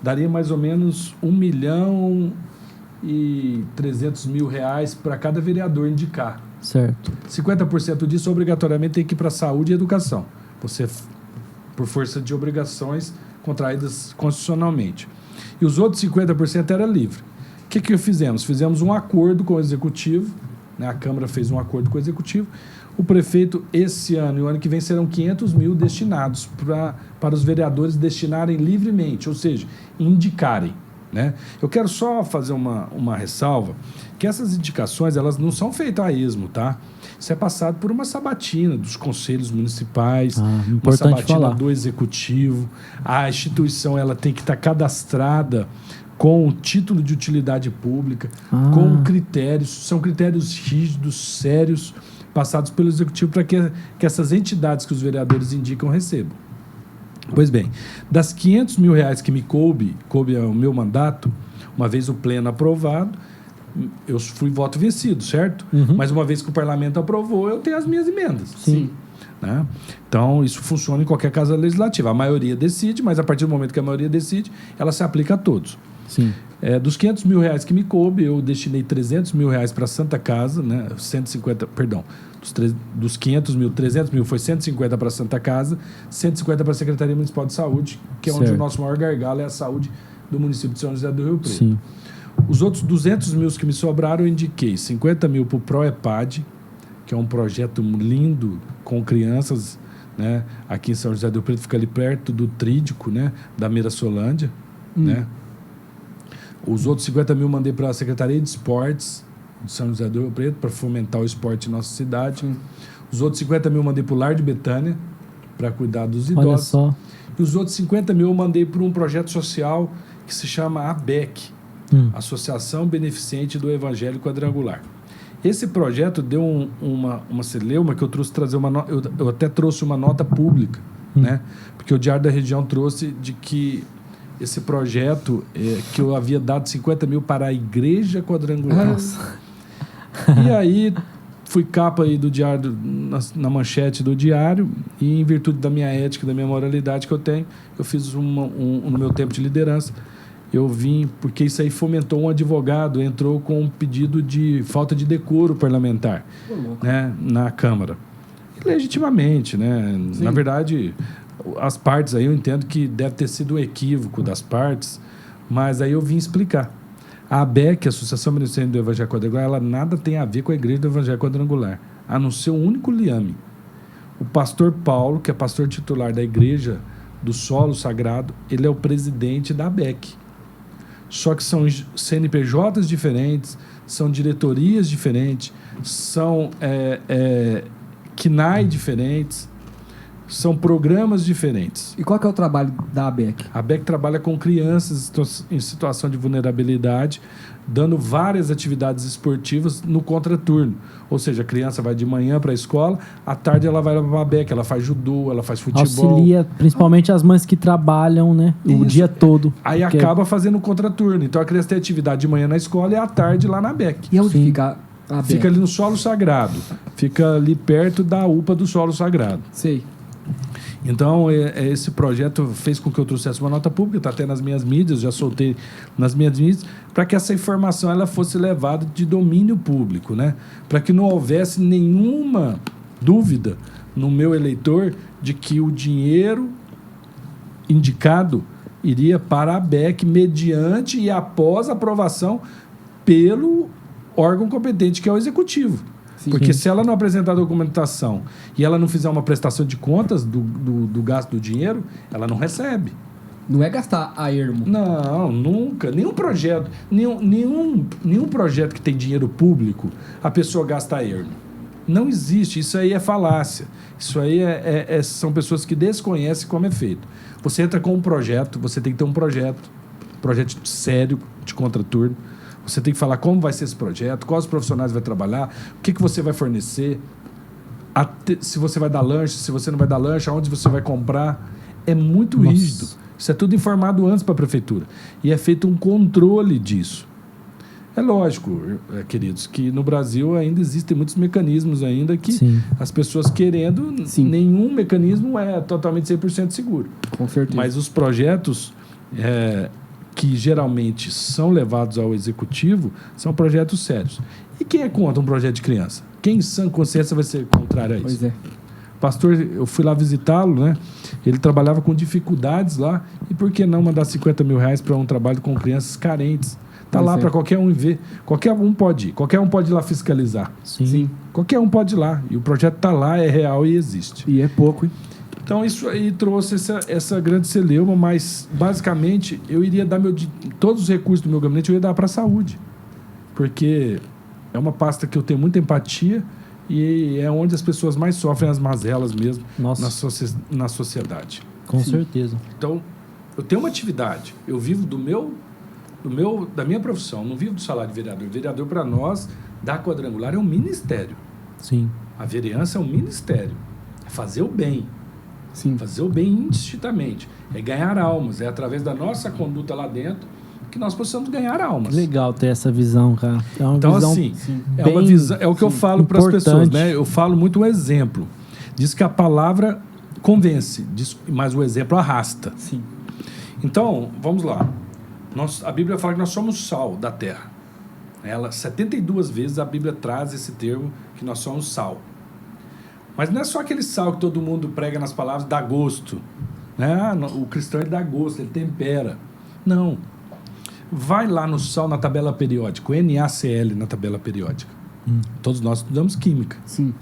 Daria mais ou menos R$1.300.000 para cada vereador indicar. Certo. 50% disso obrigatoriamente tem que ir para saúde e educação. Você, por força de obrigações contraídas constitucionalmente. E os outros 50% era livre. O que fizemos? Fizemos um acordo com o Executivo, né? A Câmara fez um acordo com o Executivo. O prefeito, esse ano e o ano que vem, serão 500 mil destinados para os vereadores destinarem livremente, ou seja, indicarem. Né? Eu quero só fazer uma ressalva, que essas indicações elas não são feitas a esmo, tá? Isso é passado por uma sabatina dos conselhos municipais, uma sabatina falar. do Executivo. A instituição ela tem que estar cadastrada com o título de utilidade pública, com critérios, são critérios rígidos, sérios, passados pelo Executivo para que essas entidades que os vereadores indicam recebam. Pois bem, das R$500 mil que me coube ao meu mandato, uma vez o pleno aprovado, eu fui voto vencido, certo? Uhum. Mas uma vez que o parlamento aprovou, eu tenho as minhas emendas. Sim. Né? Então, isso funciona em qualquer casa legislativa. A maioria decide, mas a partir do momento que a maioria decide, ela se aplica a todos. Sim. Dos R$500 mil que me coube, eu destinei R$300 mil para a Santa Casa, né? 150, perdão, dos 500 mil, 300 mil foi 150 para a Santa Casa, 150 para a Secretaria Municipal de Saúde, que é onde o nosso maior gargalo é a saúde do município de São José do Rio Preto. Sim. Os outros 200 mil que me sobraram, eu indiquei 50 mil para o ProEPAD, que é um projeto lindo com crianças, né? Aqui em São José do Rio Preto, fica ali perto do Trídico, né? Da Mirasolândia, né? Os outros 50 mil mandei para a Secretaria de Esportes de São José do Rio Preto, para fomentar o esporte em nossa cidade. Os outros 50 mil mandei para o Lar de Betânia, para cuidar dos idosos. Olha só. E os outros 50 mil eu mandei para um projeto social que se chama ABEC, Associação Beneficente do Evangelho Quadrangular. Esse projeto deu uma celeuma que eu trouxe trazer eu até trouxe uma nota pública, né? Porque o Diário da Região trouxe de que esse projeto, que eu havia dado 50 mil para a Igreja Quadrangular. Nossa. E aí, fui capa aí do diário, na manchete do diário, e em virtude da minha ética, da minha moralidade que eu tenho, eu fiz no meu tempo de liderança, eu vim, porque isso aí fomentou um advogado, entrou com um pedido de falta de decoro parlamentar, né, na Câmara. E legitimamente, né? Sim. Na verdade, as partes aí eu entendo que deve ter sido um equívoco das partes, mas aí eu vim explicar. A ABEC, a Associação Beneficente do Evangelho Quadrangular, ela nada tem a ver com a Igreja do Evangelho Quadrangular, a não ser um único liame. O pastor Paulo, que é pastor titular da Igreja do Solo Sagrado, ele é o presidente da ABEC. Só que são CNPJs diferentes, são diretorias diferentes, são CNAE diferentes, são programas diferentes. E qual que é o trabalho da ABEC? A ABEC trabalha com crianças em situação de vulnerabilidade, dando várias atividades esportivas no contraturno. Ou seja, a criança vai de manhã para a escola, à tarde ela vai para a ABEC, ela faz judô, ela faz futebol. Auxilia principalmente as mães que trabalham, né? O Isso. dia todo. Aí Porque- acaba fazendo o contraturno. Então a criança tem atividade de manhã na escola e à tarde lá na ABEC. E onde Sim. fica a ABEC? Fica ali no Solo Sagrado. Fica ali perto da UPA do Solo Sagrado. Sei. Então, esse projeto fez com que eu trouxesse uma nota pública, está até nas minhas mídias, já soltei nas minhas mídias, para que essa informação ela fosse levada de domínio público, né? Para que não houvesse nenhuma dúvida no meu eleitor de que o dinheiro indicado iria para a ABEC mediante e após aprovação pelo órgão competente, que é o Executivo. Sim. Porque se ela não apresentar a documentação e ela não fizer uma prestação de contas do gasto do dinheiro, ela não recebe. Não é gastar a ermo. Não, nunca. Nenhum projeto, nenhum projeto que tem dinheiro público, a pessoa gasta a ermo. Não existe. Isso aí é falácia. Isso aí são pessoas que desconhecem como é feito. Você entra com um projeto, você tem que ter um projeto sério, de contraturno. Você tem que falar como vai ser esse projeto, quais profissionais vai trabalhar, o que você vai fornecer, se você vai dar lanche, se você não vai dar lanche, aonde você vai comprar. É muito rígido. Isso é tudo informado antes para a prefeitura. E é feito um controle disso. É lógico, queridos, que no Brasil ainda existem muitos mecanismos ainda que Sim. as pessoas querendo, Sim. nenhum mecanismo é totalmente 100% seguro. Com certeza. Mas os projetos que geralmente são levados ao executivo são projetos sérios. E quem é contra um projeto de criança? Quem em sã consciência vai ser contrário a isso? Pois é. Pastor, eu fui lá visitá-lo, né? Ele trabalhava com dificuldades lá. E por que não mandar 50 mil reais para um trabalho com crianças carentes? Está Pois lá é. para qualquer um ver. Qualquer um pode ir. Qualquer um pode ir lá fiscalizar. Sim. Qualquer um pode ir lá. E o projeto está lá, é real e existe. E é pouco, hein? Então, isso aí trouxe essa grande celeuma, mas, basicamente, eu iria dar todos os recursos do meu gabinete, eu ia dar para a saúde. Porque é uma pasta que eu tenho muita empatia e é onde as pessoas mais sofrem as mazelas mesmo Nossa. na sociedade. Com Sim. certeza. Então, eu tenho uma atividade, eu vivo da minha profissão, não vivo do salário de vereador. O vereador, para nós, da Quadrangular, é um ministério. Sim. A vereança é um ministério. É fazer o bem. Sim. Fazer o bem indistintamente. É ganhar almas. É através da nossa conduta lá dentro que nós possamos ganhar almas. Legal ter essa visão, cara. É uma Então, visão assim, é bem, uma visão, é o que eu falo para as pessoas, importante. né? Eu falo muito um exemplo. Diz que a palavra convence, mas o exemplo arrasta. Sim. Então, vamos lá. A Bíblia fala que nós somos sal da terra. 72 vezes a Bíblia traz esse termo que nós somos sal. Mas não é só aquele sal que todo mundo prega nas palavras, dá gosto. Né? O cristão ele dá gosto, ele tempera. Não. Vai lá no sal na tabela periódica, o NaCl na tabela periódica. Todos nós estudamos química. Sim.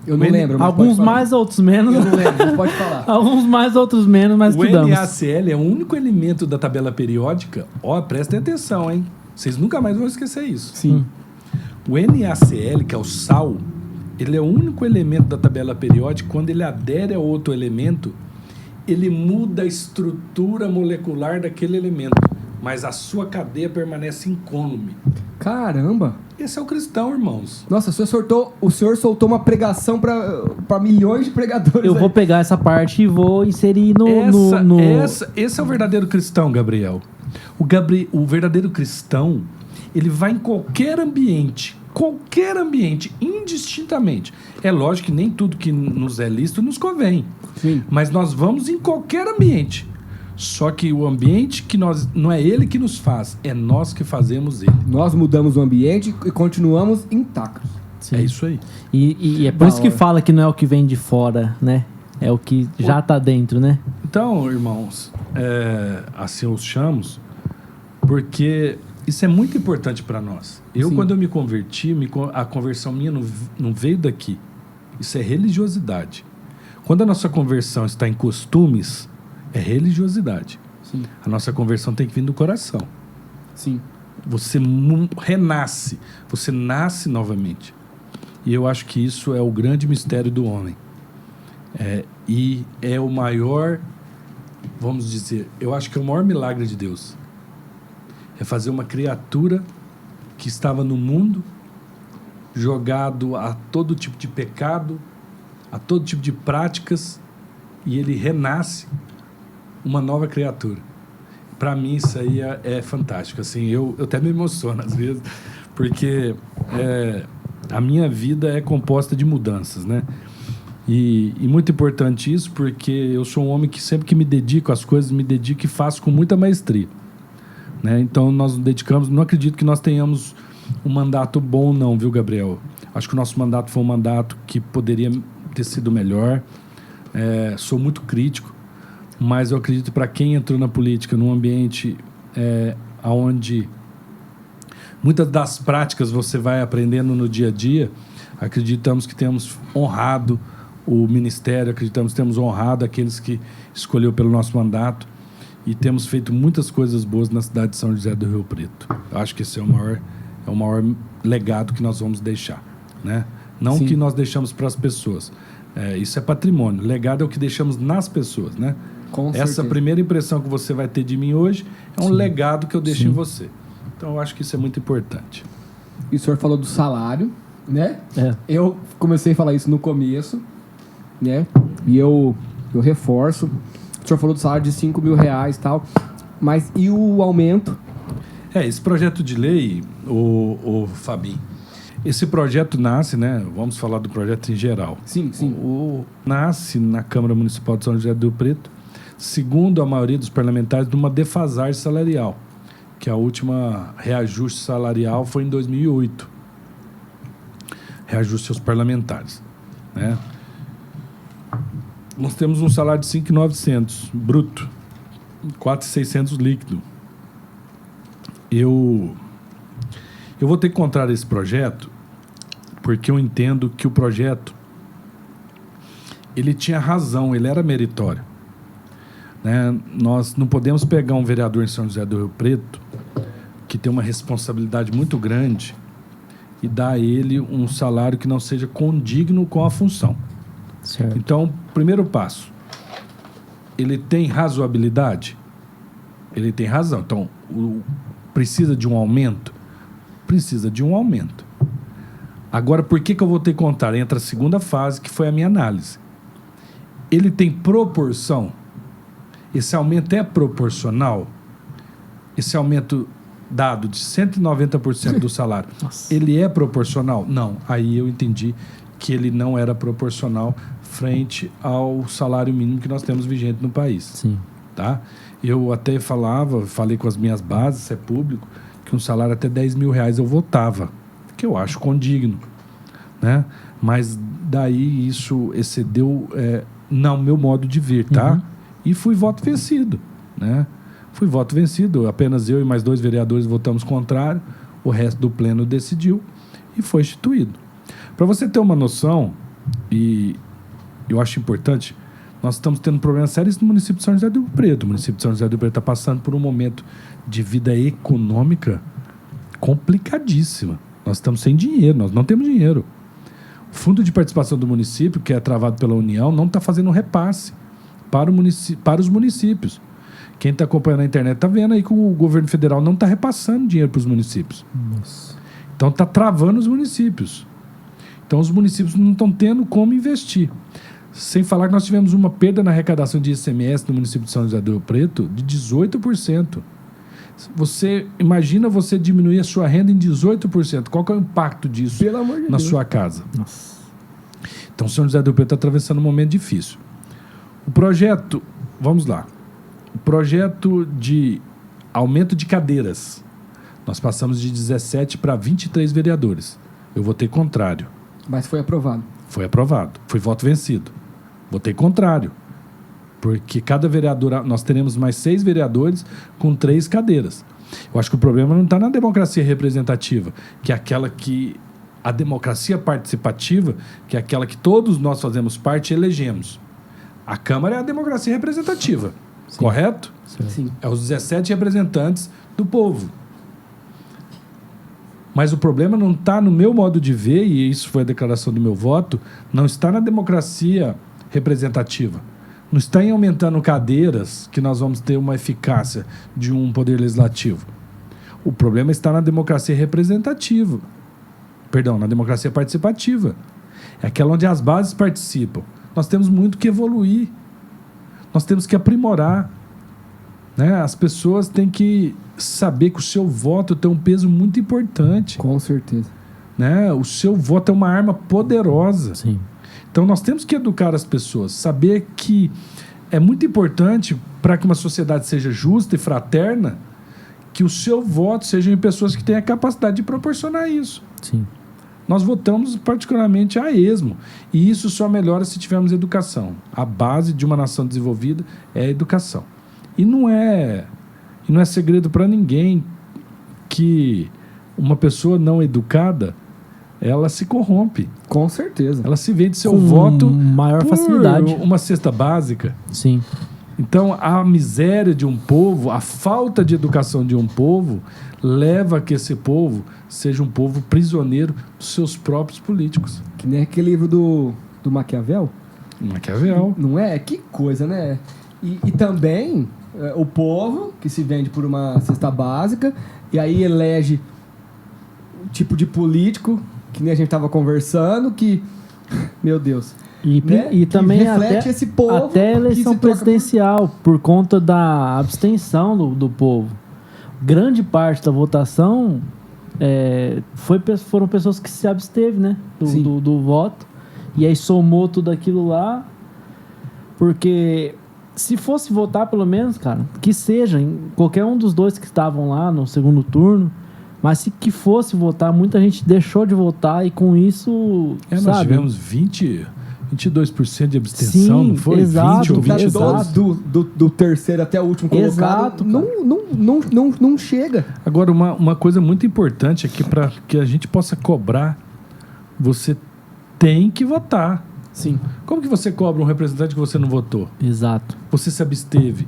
Eu não lembro. Mas Alguns pode falar. mais, outros menos. Eu não lembro, pode falar. Alguns mais, outros menos, mas O estudamos. NaCl é o único elemento da tabela periódica. Ó, prestem atenção, hein? Vocês nunca mais vão esquecer isso. Sim. O NaCl, que é o sal, ele é o único elemento da tabela periódica. Quando ele adere a outro elemento, ele muda a estrutura molecular daquele elemento, mas a sua cadeia permanece incólume. Caramba. Esse é o cristão, irmãos. Nossa, o senhor soltou uma pregação para milhões de pregadores. Eu aí. vou pegar essa parte e vou inserir Esse é o verdadeiro cristão, Gabriel. O verdadeiro cristão, ele vai em qualquer ambiente, indistintamente. É lógico que nem tudo que nos é lícito nos convém. Sim. Mas nós vamos em qualquer ambiente. Só que o ambiente que não é ele que nos faz, é nós que fazemos ele. Nós mudamos o ambiente e continuamos intactos. Sim. É isso aí. E é por Da isso que hora. fala que não é o que vem de fora, né? É o que já tá dentro, né? Então, irmãos, assim os chamamos, porque isso é muito importante para nós. Sim. Quando eu me converti, a conversão minha não veio daqui. Isso é religiosidade. Quando a nossa conversão está em costumes, é religiosidade. Sim. A nossa conversão tem que vir do coração. Sim. Você renasce, você nasce novamente. E eu acho que isso é o grande mistério do homem. E é o maior, vamos dizer, eu acho que é o maior milagre de Deus. É fazer uma criatura que estava no mundo, jogado a todo tipo de pecado, a todo tipo de práticas, e ele renasce uma nova criatura. Para mim isso aí é fantástico. Assim, eu até me emociono às vezes, porque a minha vida é composta de mudanças, né? E muito importante isso, porque eu sou um homem que sempre que me dedico às coisas, me dedico e faço com muita maestria. Né? Então, nós nos dedicamos. Não acredito que nós tenhamos um mandato bom, não, viu, Gabriel? Acho que o nosso mandato foi um mandato que poderia ter sido melhor. Sou muito crítico, mas eu acredito que para quem entrou na política num ambiente onde muitas das práticas você vai aprendendo no dia a dia, acreditamos que temos honrado o ministério, acreditamos que temos honrado aqueles que escolheu pelo nosso mandato e temos feito muitas coisas boas na cidade de São José do Rio Preto. Eu acho que esse é o maior legado que nós vamos deixar, né? Não Sim. que nós deixamos para as pessoas. Isso é patrimônio. Legado é o que deixamos nas pessoas, né? Com Essa certeza. primeira impressão que você vai ter de mim hoje é um legado que eu deixo em você. Então, eu acho que isso é muito importante. E o senhor falou do salário, né? É. Eu comecei a falar isso no começo, né? E eu reforço. O senhor falou do salário de R$5.000 e tal. Mas e o aumento? Esse projeto de lei, o Fabinho, esse projeto nasce, né? Vamos falar do projeto em geral. Sim. Nasce na Câmara Municipal de São José do Rio Preto, segundo a maioria dos parlamentares, de uma defasagem salarial, que a última reajuste salarial foi em 2008. Reajuste aos parlamentares, né? Nós temos um salário de 5.900 bruto, 4.600 líquido. Eu vou ter que contrário esse projeto, porque eu entendo que o projeto ele tinha razão, ele era meritório, né? Nós não podemos pegar um vereador em São José do Rio Preto que tem uma responsabilidade muito grande e dar a ele um salário que não seja condigno com a função. Certo. Então, primeiro passo, ele tem razoabilidade? Ele tem razão. Então, precisa de um aumento? Precisa de um aumento. Agora, por que eu vou ter que contar? Entra a segunda fase, que foi a minha análise. Ele tem proporção? Esse aumento é proporcional? Esse aumento dado de 190% do salário, ele é proporcional? Não. Aí eu entendi que ele não era proporcional frente ao salário mínimo que nós temos vigente no país. Sim. Tá? Eu até falei com as minhas bases, isso é público, que um salário até R$10.000 eu votava, que eu acho condigno, né? Mas daí isso excedeu no meu modo de ver, tá? Uhum. E fui voto vencido, né? Fui voto vencido, apenas eu e mais 2 vereadores votamos contrário, o resto do pleno decidiu e foi instituído. Para você ter uma noção, e eu acho importante, nós estamos tendo problemas sérios no município de São José do Rio Preto. O município de São José do Rio Preto está passando por um momento de vida econômica complicadíssima. Nós estamos sem dinheiro, nós não temos dinheiro. O fundo de participação do município, que é travado pela União, não está fazendo um repasse para os municípios. Quem está acompanhando na internet está vendo aí que o governo federal não está repassando dinheiro para os municípios. Nossa. Então está travando os municípios. Então os municípios não estão tendo como investir. Sem falar que nós tivemos uma perda na arrecadação de ICMS no município de São José do Rio Preto de 18%. Você imagina você diminuir a sua renda em 18%. Qual que é o impacto disso Pelo amor de na Deus. sua casa? Nossa. Então São José do Rio Preto está atravessando um momento difícil. O projeto, vamos lá. O projeto de aumento de cadeiras. Nós passamos de 17 para 23 vereadores. Eu votei contrário. Mas foi aprovado. Foi aprovado. Foi voto vencido. Votei contrário. Porque cada vereador... Nós teremos mais 6 vereadores com 3 cadeiras. Eu acho que o problema não está na democracia representativa, que é aquela que... A democracia participativa, que é aquela que todos nós fazemos parte e elegemos. A Câmara é a democracia representativa. Sim. Correto? Certo. Sim. É os 17 representantes do povo. Mas o problema não está no meu modo de ver, e isso foi a declaração do meu voto, não está na democracia representativa. Não está em aumentando cadeiras que nós vamos ter uma eficácia de um poder legislativo. O problema está na democracia representativa. Perdão, na democracia participativa. É aquela onde as bases participam. Nós temos muito que evoluir. Nós temos que aprimorar. Né? As pessoas têm que saber que o seu voto tem um peso muito importante. Com certeza. Né? O seu voto é uma arma poderosa. Sim. Então nós temos que educar as pessoas, saber que é muito importante para que uma sociedade seja justa e fraterna, que o seu voto seja em pessoas que tenham a capacidade de proporcionar isso. Sim. Nós votamos particularmente a esmo. E isso só melhora se tivermos educação. A base de uma nação desenvolvida é a educação. E não é segredo para ninguém que uma pessoa não educada, ela se corrompe. Com certeza. Ela se vende seu Com voto maior por facilidade. uma cesta básica. Sim. Então, a miséria de um povo, a falta de educação de um povo, leva a que esse povo seja um povo prisioneiro dos seus próprios políticos. Que nem aquele livro do Maquiavel. Maquiavel. Não é? Que coisa, né? E também o povo que se vende por uma cesta básica e aí elege o tipo de político que nem a gente estava conversando, que, meu Deus... E Que também reflete esse povo até a que eleição se troca presidencial, por conta da abstenção do povo. Grande parte da votação foram pessoas que se absteve, né? Do voto. E aí somou tudo aquilo lá. Porque se fosse votar, pelo menos, cara, que seja em qualquer um dos dois que estavam lá no segundo turno, mas se que fosse votar, muita gente deixou de votar e com isso, Nós tivemos 22% de abstenção, Sim, não foi? exato, 20 ou 22? exato. do terceiro até o último colocado. Exato, Não chega. Agora, uma coisa muito importante aqui para que a gente possa cobrar, você tem que votar. Sim. Como que você cobra um representante que você não votou? Exato. Você se absteve.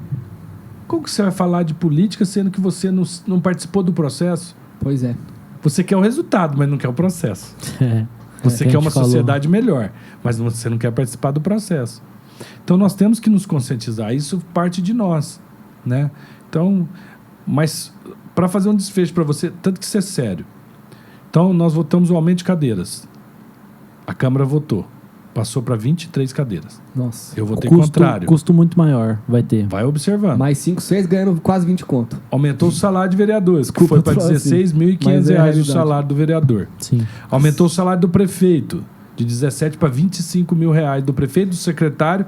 Como que você vai falar de política sendo que você não participou do processo? Pois é. Você quer o resultado, mas não quer o processo. Você que a quer uma gente falou. sociedade melhor, mas você não quer participar do processo. Então nós temos que nos conscientizar. Isso parte de nós, né? Então, mas para fazer um desfecho para você, tanto que isso é sério. Então nós votamos o aumento de cadeiras. A Câmara votou. Passou para 23 cadeiras. Nossa. Eu votei contrário. Custo muito maior vai ter. Vai observando. Mais 5, 6 ganhando quase 20 conto. Aumentou o salário de vereadores, que Desculpa, foi para tô falando R$16.500 mas é a o realidade. salário do vereador. Sim. Aumentou o salário do prefeito, de 17 para R$25.000 do prefeito, do secretário,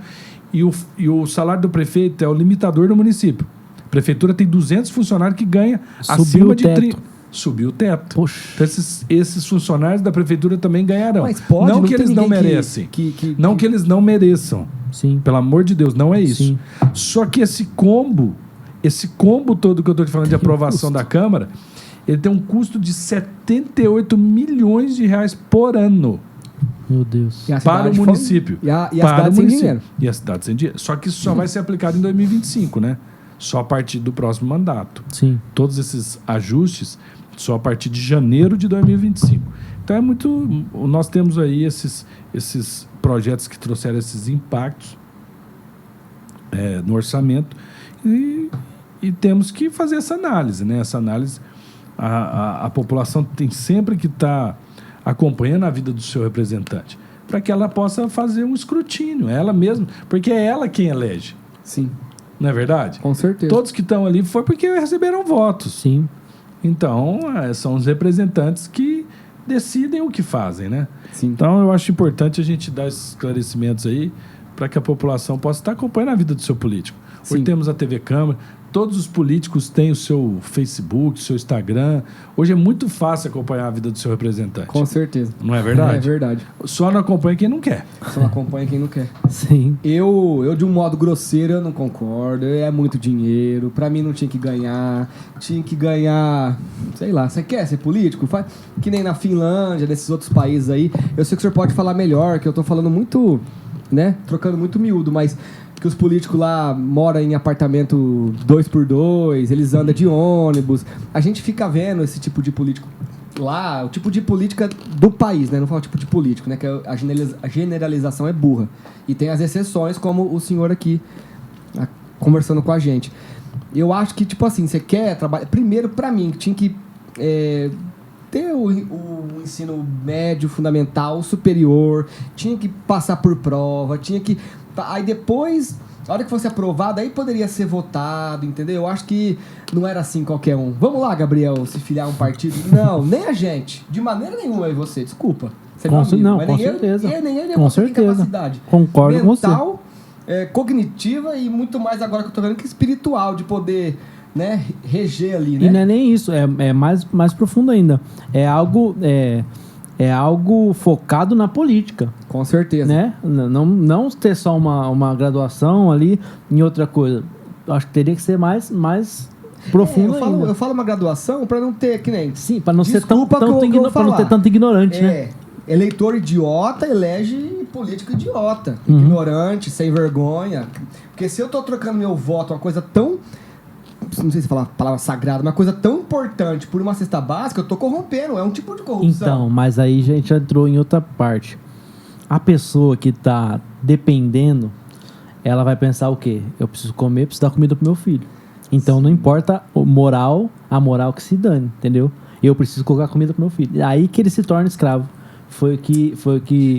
e o salário do prefeito é o limitador do município. A prefeitura tem 200 funcionários que ganha Subiu acima o de teto. 30. Subiu o teto. Poxa. Então esses funcionários da prefeitura também ganharão. Mas pode, não que tem eles não ninguém merecem. não Que eles não mereçam. Sim. Pelo amor de Deus, não é isso. Sim. Só que esse combo todo que eu estou te falando de aprovação da Câmara, ele tem um custo de R$78 milhões por ano Meu Deus. E a para o cidade município. E a Para cidade o sem município. dinheiro. E a cidade sem dinheiro. Só que isso só vai ser aplicado em 2025, né? Só a partir do próximo mandato. Sim. Todos esses ajustes só a partir de janeiro de 2025. Então é muito... Nós temos aí esses projetos que trouxeram esses impactos no orçamento e temos que fazer essa análise, né? Essa análise, a população tem sempre que estar acompanhando a vida do seu representante para que ela possa fazer um escrutínio, ela mesma, porque é ela quem elege. Sim, Não é verdade? com certeza. Todos que estão ali foi porque receberam votos. Sim. Então, são os representantes que decidem o que fazem, né? Sim. Então, eu acho importante a gente dar esses esclarecimentos aí para que a população possa estar acompanhando a vida do seu político. Hoje Sim. temos a TV Câmara, todos os políticos têm o seu Facebook, o seu Instagram. Hoje é muito fácil acompanhar a vida do seu representante. Com certeza. Não é verdade? É verdade. Só não acompanha quem não quer. Só acompanha quem não quer. Sim. Eu, de um modo grosseiro, eu não concordo. É muito dinheiro. Pra mim não tinha que ganhar. Tinha que ganhar... Sei lá, você quer ser político? Faz que nem na Finlândia, nesses outros países aí. Eu sei que o senhor pode falar melhor, que eu tô falando muito... né? Trocando muito miúdo, mas... que os políticos lá moram em apartamento 2x2, eles andam de ônibus. A gente fica vendo esse tipo de político lá, o tipo de política do país, né? Não falo tipo de político, né? Que a generalização é burra. E tem as exceções, como o senhor aqui conversando com a gente. Eu acho que, tipo assim, você quer trabalhar... Primeiro, pra mim, tinha que ter o ensino médio, fundamental, superior, tinha que passar por prova, tinha que... Aí depois, a hora que fosse aprovado, aí poderia ser votado, entendeu? Eu acho que não era assim qualquer um. Vamos lá, Gabriel, se filiar a um partido? Não, nem a gente. De maneira nenhuma, e você, desculpa. Você é meu amigo, Não, mas com nem eu- certeza. nem ele Com você tem certeza. capacidade Concordo com você. mental, cognitiva e muito mais agora que eu tô vendo que espiritual, de poder, né, reger ali, né? E não é nem isso, é mais profundo ainda. É algo focado na política, Com certeza. né? Não ter só uma graduação ali em outra coisa. Eu acho que teria que ser mais profundo ainda. Eu falo uma graduação pra não ter, que nem... Sim, para não ser Desculpa que eu vou pra não ter falar. tanto ignorante, né? Eleitor idiota elege político idiota. Uhum. Ignorante, sem vergonha. Porque se eu tô trocando meu voto, uma coisa tão... Não sei se falar a palavra sagrada, uma coisa tão importante por uma cesta básica, eu tô corrompendo. É um tipo de corrupção. Então, mas aí a gente entrou em outra parte. A pessoa que tá dependendo, ela vai pensar o quê? Eu preciso comer, preciso dar comida pro meu filho. Então não importa a moral que se dane, entendeu? Eu preciso colocar comida pro meu filho. É aí que ele se torna escravo. Foi o que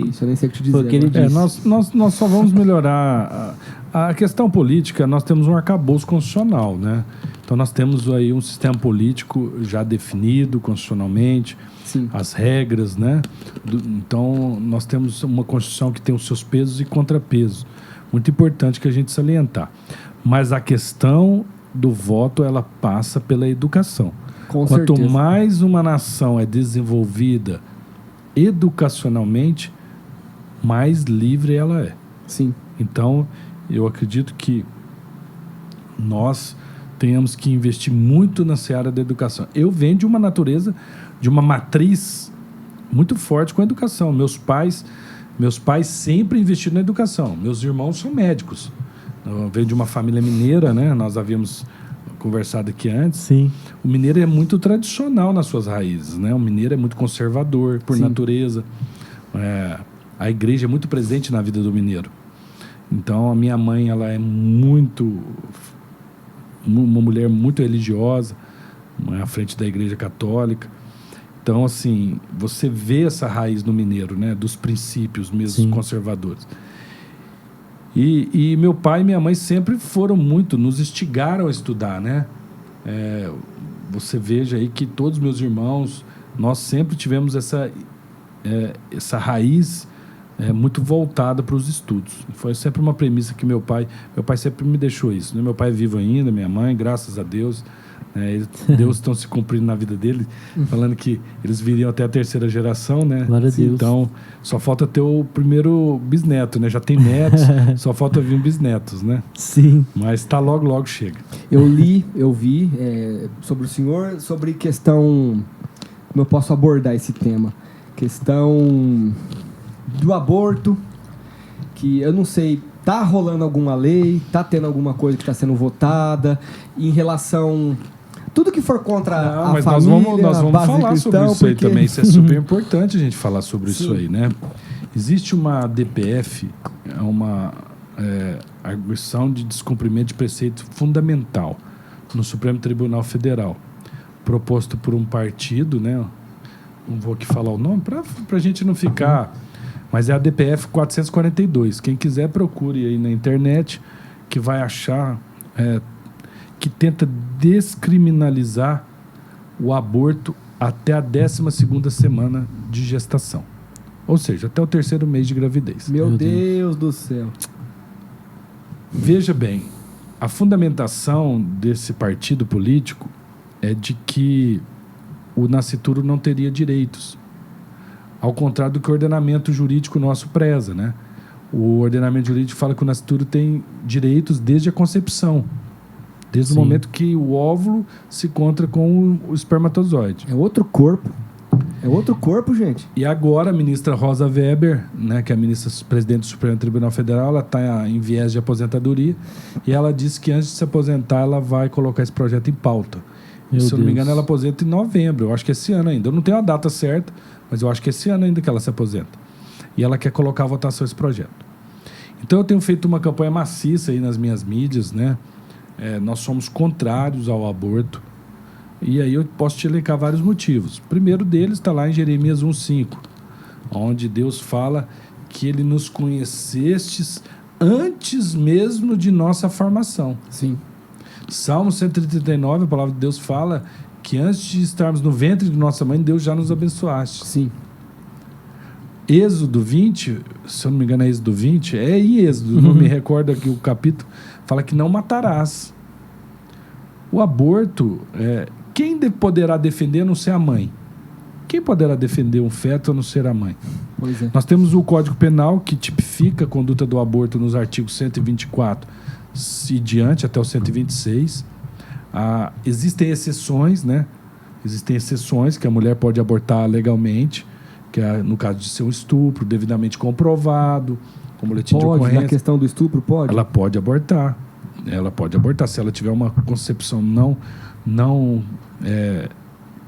Isso eu nem sei o que te dizer. foi o que ele né? disse. Nós só vamos melhorar a questão política. Nós temos um arcabouço constitucional, né? Então nós temos aí um sistema político já definido constitucionalmente, Sim. as regras, né? Então nós temos uma Constituição que tem os seus pesos e contrapesos. Muito importante que a gente salientar. Mas a questão do voto, ela passa pela educação. Com Quanto certeza. mais uma nação é desenvolvida educacionalmente, mais livre ela é. Sim. Então, eu acredito que nós tenhamos que investir muito na seara da educação. Eu venho de uma natureza, de uma matriz muito forte com a educação. Meus pais sempre investiram na educação. Meus irmãos são médicos. Eu venho de uma família mineira, né? Nós havíamos conversado aqui antes. Sim. O mineiro é muito tradicional nas suas raízes, né? O mineiro é muito conservador por Sim. natureza. A igreja é muito presente na vida do mineiro. Então, a minha mãe, ela é uma mulher muito religiosa, à frente da igreja católica. Então, assim, você vê essa raiz no mineiro, né? Dos princípios mesmo Sim. conservadores. E meu pai e minha mãe sempre nos instigaram a estudar, né? Você veja aí que todos os meus irmãos, nós sempre tivemos essa raiz muito voltada para os estudos. Foi sempre uma premissa que meu pai sempre me deixou isso, né? Meu pai é vivo ainda, minha mãe, graças a Deus, Deus estão se cumprindo na vida dele, falando que eles viriam até a terceira geração, né? Glória a Deus. Então, só falta ter o primeiro bisneto, né? Já tem netos, só falta vir bisnetos, né? Sim. Mas tá logo chega. Eu vi sobre o senhor, sobre questão... Como eu posso abordar esse tema? Questão do aborto, que eu não sei, tá rolando alguma lei, tá tendo alguma coisa que está sendo votada, em relação... Tudo que for contra a mas família, nós a vamos base falar sobre cristã, isso aí porque- também. Isso é super importante a gente falar sobre isso Sim. aí, né? Existe uma DPF, uma arguição de descumprimento de preceito fundamental no Supremo Tribunal Federal, proposto por um partido, né? Não vou aqui falar o nome, para a gente não ficar... Mas é a DPF 442. Quem quiser, procure aí na internet, que vai achar... que tenta descriminalizar o aborto até a 12ª semana de gestação. Ou seja, até o 3º mês de gravidez. Meu Deus do céu. Veja bem, a fundamentação desse partido político é de que o nascituro não teria direitos. Ao contrário do que o ordenamento jurídico nosso preza, né? O ordenamento jurídico fala que o nascituro tem direitos desde a concepção. Desde Sim. o momento que o óvulo se encontra com o espermatozoide. É outro corpo. É outro corpo, gente. E agora a ministra Rosa Weber, né, que é a presidente do Supremo Tribunal Federal, ela está em viés de aposentadoria e ela disse que antes de se aposentar ela vai colocar esse projeto em pauta. Se eu não me engano, ela aposenta em novembro. Eu acho que esse ano ainda. Eu não tenho a data certa, mas eu acho que esse ano ainda que ela se aposenta. E ela quer colocar à votação esse projeto. Então eu tenho feito uma campanha maciça aí nas minhas mídias, né? Nós somos contrários ao aborto. E aí eu posso te elencar vários motivos. O primeiro deles está lá em Jeremias 1,5, onde Deus fala que Ele nos conhecestes antes mesmo de nossa formação. Sim. Salmo 139, a palavra de Deus fala que antes de estarmos no ventre de nossa mãe, Deus já nos abençoaste. Sim. Êxodo 20, se eu não me engano é Êxodo 20, é em Êxodo, não me recordo aqui o capítulo, fala que não matarás. O aborto, quem poderá defender a não ser a mãe? Quem poderá defender um feto a não ser a mãe? Pois é. Nós temos o Código Penal que tipifica a conduta do aborto nos artigos 124 e diante, até o 126. Existem exceções, né? Existem exceções que a mulher pode abortar legalmente, que é no caso de ser um estupro, devidamente comprovado, com boletim de ocorrência. Na questão do estupro, pode? Ela pode abortar. Ela pode abortar. Se ela tiver uma concepção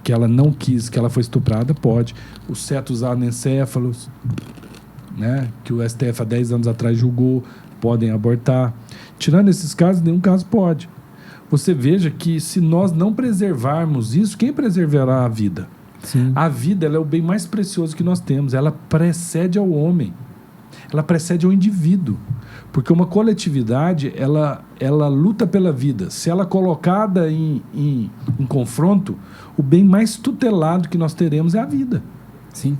que ela não quis, que ela foi estuprada, pode. Os fetos anencéfalos, né, que o STF há 10 anos atrás julgou, podem abortar. Tirando esses casos, nenhum caso pode. Você veja que se nós não preservarmos isso, quem preservará a vida? Sim. A vida, ela é o bem mais precioso que nós temos. Ela precede ao homem. Ela precede ao indivíduo. Porque uma coletividade, ela luta pela vida. Se ela é colocada em confronto, o bem mais tutelado que nós teremos é a vida. Sim.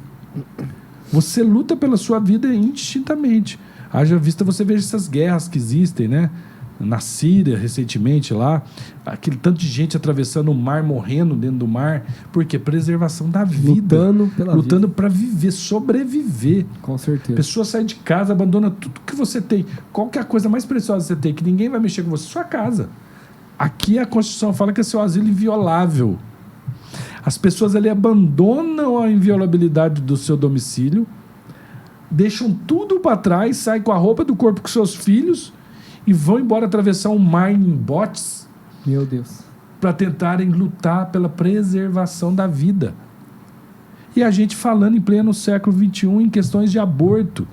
Você luta pela sua vida indistintamente. Haja vista, você veja essas guerras que existem, né? Na Síria, recentemente lá, aquele tanto de gente atravessando o mar, morrendo dentro do mar. Por quê? Preservação da vida. Lutando para viver, sobreviver. Com certeza. A pessoa sai de casa, abandona tudo que você tem. Qual que é a coisa mais preciosa que você tem? Que ninguém vai mexer com você? Sua casa. Aqui a Constituição fala que é seu asilo inviolável. As pessoas ali abandonam a inviolabilidade do seu domicílio, deixam tudo para trás, saem com a roupa do corpo com seus filhos e vão embora atravessar um mar em botes. Meu Deus. Para tentarem lutar pela preservação da vida. E a gente falando em pleno século XXI em questões de aborto.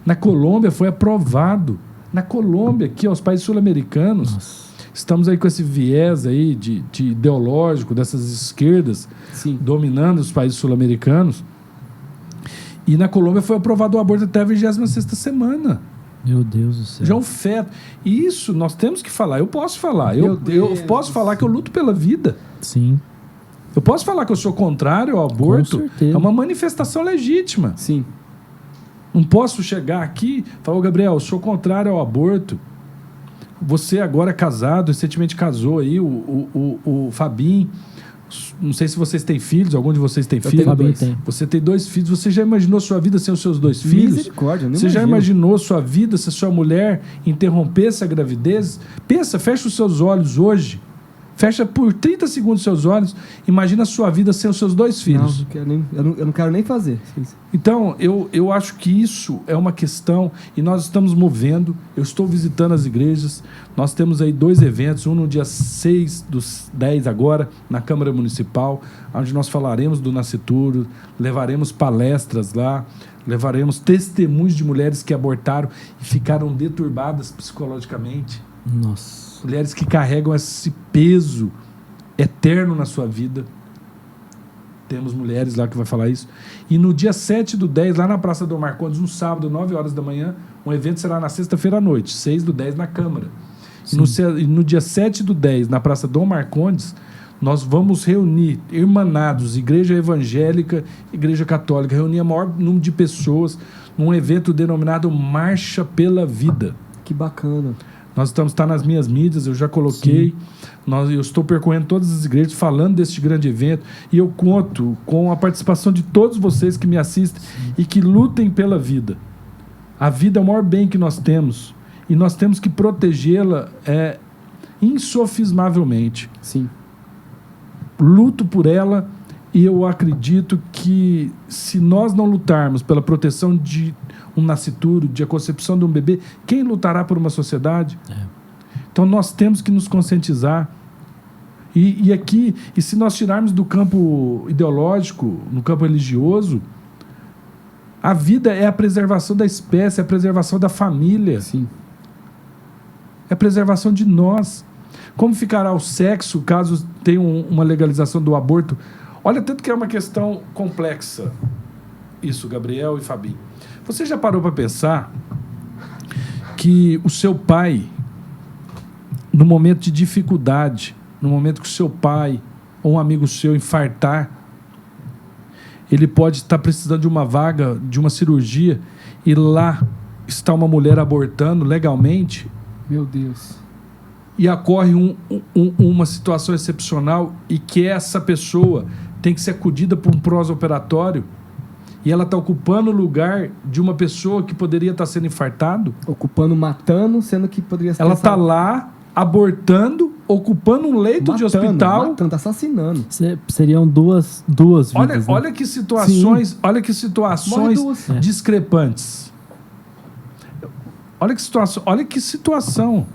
Na Colômbia foi aprovado. Na Colômbia, aqui, os países sul-americanos, estamos aí com esse viés aí de ideológico dessas esquerdas. Sim. Dominando os países sul-americanos. E na Colômbia foi aprovado o aborto até a 26ª semana. Meu Deus do céu. Já é um feto. E isso nós temos que falar. Eu posso falar. Eu posso falar que eu luto pela vida. Sim. Eu posso falar que eu sou contrário ao aborto. Com certeza. É uma manifestação legítima. Sim. Não posso chegar aqui e falar, Gabriel, eu sou contrário ao aborto. Você agora é casado, recentemente casou aí, o Fabinho. Não sei se vocês têm filhos, algum de vocês tem filhos. Você tem 2 filhos. Você já imaginou sua vida sem os seus 2 filhos? Misericórdia, Você já imaginou sua vida se a sua mulher interrompesse a gravidez? Pensa, fecha os seus olhos hoje. Fecha por 30 segundos os seus olhos. Imagina a sua vida sem os seus 2 filhos. Eu não quero nem fazer. Então, eu acho que isso é uma questão e nós estamos movendo. Eu estou visitando as igrejas. Nós temos aí 2 eventos, um no dia 6/10 agora, na Câmara Municipal, onde nós falaremos do nascituro, levaremos palestras lá, levaremos testemunhos de mulheres que abortaram e ficaram deturbadas psicologicamente. Nossa. Mulheres que carregam esse peso eterno na sua vida. Temos mulheres lá que vai falar isso. E no dia 7/10, lá na Praça Dom Marcondes, um sábado, 9 horas da manhã, um evento será na sexta-feira à noite, 6/10 na Câmara. E no dia 7/10, na Praça Dom Marcondes, nós vamos reunir irmanados, igreja evangélica, igreja católica, reunir o maior número de pessoas num evento denominado Marcha pela Vida. Que bacana. Nós está nas minhas mídias, eu já coloquei. Eu estou percorrendo todas as igrejas, falando deste grande evento. E eu conto com a participação de todos vocês que me assistem e que lutem pela vida. A vida é o maior bem que nós temos. E nós temos que protegê-la insofismavelmente. Sim. Luto por ela e eu acredito que se nós não lutarmos pela proteção de um nascituro, de a concepção de um bebê, quem lutará por uma sociedade? Então nós temos que nos conscientizar. E se nós tirarmos do campo ideológico, no campo religioso, a vida é a preservação da espécie, é a preservação da família. Sim. É a preservação de nós. Como ficará o sexo caso tenha uma legalização do aborto? Olha, tanto que é uma questão complexa. Isso, Gabriel e Fabinho. Você já parou para pensar que o seu pai, no momento de dificuldade, no momento que o seu pai ou um amigo seu infartar, ele pode estar precisando de uma vaga, de uma cirurgia, e lá está uma mulher abortando legalmente, Meu Deus. e ocorre uma situação excepcional e que essa pessoa tem que ser acudida por um pós-operatório e ela está ocupando o lugar de uma pessoa que poderia estar sendo infartado. Ocupando, matando, sendo que poderia ser... Ela está lá abortando, ocupando um leito de hospital. Matando, assassinando. Seriam duas vidas. Olha, né? olha que situações, Sim. olha que situações Morre duas. discrepantes. Olha que situação.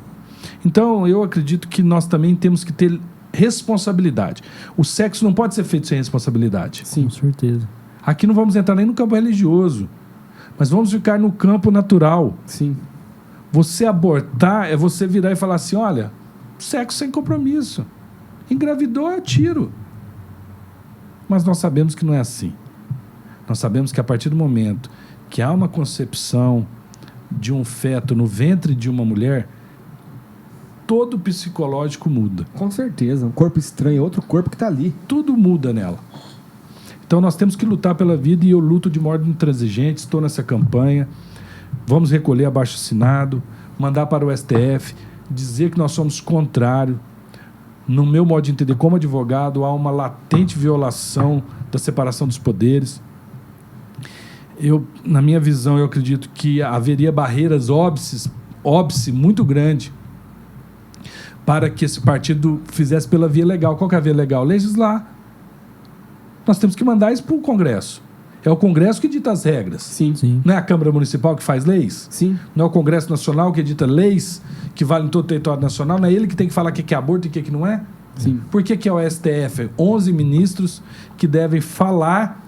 Então, eu acredito que nós também temos que ter responsabilidade. O sexo não pode ser feito sem responsabilidade. Sim. Com certeza. Aqui não vamos entrar nem no campo religioso, mas vamos ficar no campo natural. Sim. Você abortar é você virar e falar assim, olha, sexo sem compromisso. Engravidou é tiro. Mas nós sabemos que não é assim. Nós sabemos que a partir do momento que há uma concepção de um feto no ventre de uma mulher, todo o psicológico muda. Com certeza. Um corpo estranho, outro corpo que tá ali. Tudo muda nela. Então nós temos que lutar pela vida e eu luto de modo intransigente, estou nessa campanha. Vamos recolher abaixo-assinado, mandar para o STF, dizer que nós somos contrários. No meu modo de entender, como advogado, há uma latente violação da separação dos poderes. Na minha visão, eu acredito que haveria barreiras óbice muito grande para que esse partido fizesse pela via legal. Qual que é a via legal? Legislar. Nós temos que mandar isso para o Congresso. É o Congresso que dita as regras. Sim. Sim. Não é a Câmara Municipal que faz leis? Sim. Não é o Congresso Nacional que edita leis que valem em todo o território nacional? Não é ele que tem que falar o que é aborto e o que não é? Sim. Por que é o STF? 11 ministros que devem falar,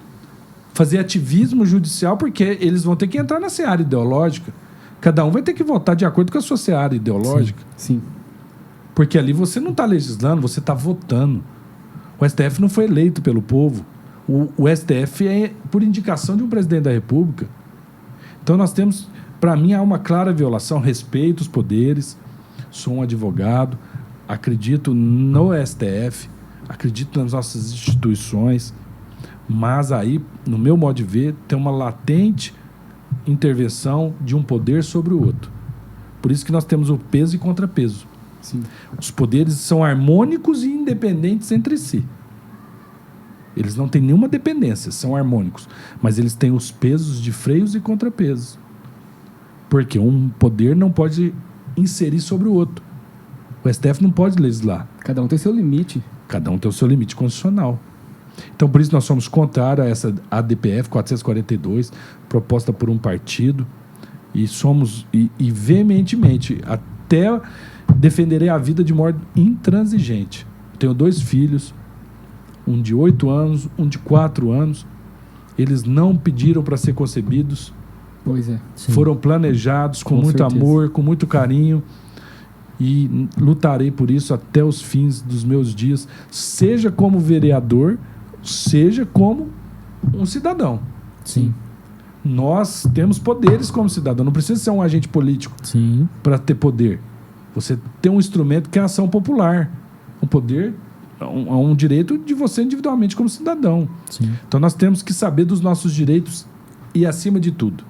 fazer ativismo judicial, porque eles vão ter que entrar na seara ideológica. Cada um vai ter que votar de acordo com a sua seara ideológica. Sim. Porque ali você não está legislando, você está votando. O STF não foi eleito pelo povo. O STF é por indicação de um presidente da República. Então nós temos, para mim, há uma clara violação, respeito os poderes, sou um advogado, acredito no STF, acredito nas nossas instituições, mas aí, no meu modo de ver, tem uma latente intervenção de um poder sobre o outro. Por isso que nós temos o peso e contrapeso. Sim. Os poderes são harmônicos e independentes entre si. Eles não têm nenhuma dependência, são harmônicos. Mas eles têm os pesos de freios e contrapesos. Porque um poder não pode inserir sobre o outro. O STF não pode legislar. Cada um tem seu limite. Cada um tem o seu limite constitucional. Então, por isso, nós somos contrários a essa ADPF 442, proposta por um partido, e somos, e veementemente, até defenderei a vida de modo intransigente. Tenho 2 filhos, um de 8 anos, um de 4 anos. Eles não pediram para ser concebidos, Pois é. Sim. foram planejados com Com muito certeza. amor, com muito carinho, e lutarei por isso até os fins dos meus dias, seja como vereador, seja como um cidadão. Sim. Nós temos poderes como cidadão, não precisa ser um agente político Sim. para ter poder. Você tem um instrumento que é a ação popular. Um poder é um direito de você individualmente como cidadão. Sim. Então nós temos que saber dos nossos direitos e, acima de tudo,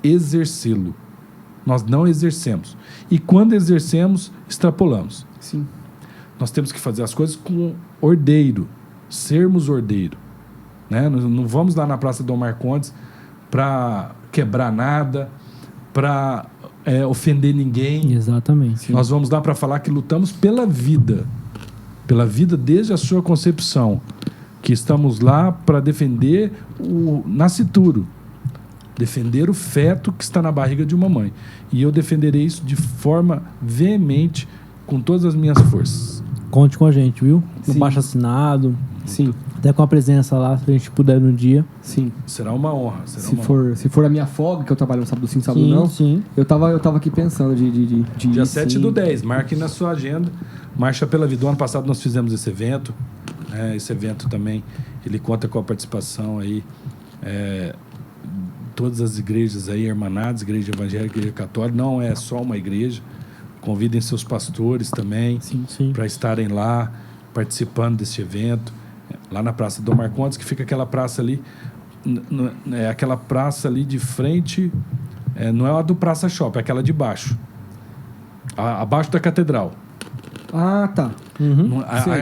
exercê-lo. Nós não exercemos. E quando exercemos, extrapolamos. Sim. Nós temos que fazer as coisas com ordeiro, sermos ordeiro. Né? Não vamos lá na Praça Dom Marcondes para quebrar nada, para ofender ninguém. Exatamente. Nós vamos lá para falar que lutamos pela vida desde a sua concepção, que estamos lá para defender o nascituro, defender o feto que está na barriga de uma mãe. E eu defenderei isso de forma veemente, com todas as minhas forças. Conte com a gente, viu? No Sim. baixo assinado, Sim. até com a presença lá, se a gente puder no dia. Sim. Será uma honra. Será uma honra. Se for a minha folga, que eu trabalho no sábado sim, sábado Sim, não, sim. eu tava aqui pensando de Dia ir, 7/10, marque na sua agenda. Marcha pela Vida. O ano passado nós fizemos esse evento. Esse evento também, ele conta com a participação aí, todas as igrejas aí, irmanadas, igreja evangélica, igreja católica. Não é só uma igreja. Convidem seus pastores também Sim. para estarem lá participando desse evento. Lá na Praça Dom Marcondes, que fica aquela praça ali É aquela praça ali de frente, não é a do Praça Shopping, é aquela de baixo. Abaixo da catedral. Ah, tá.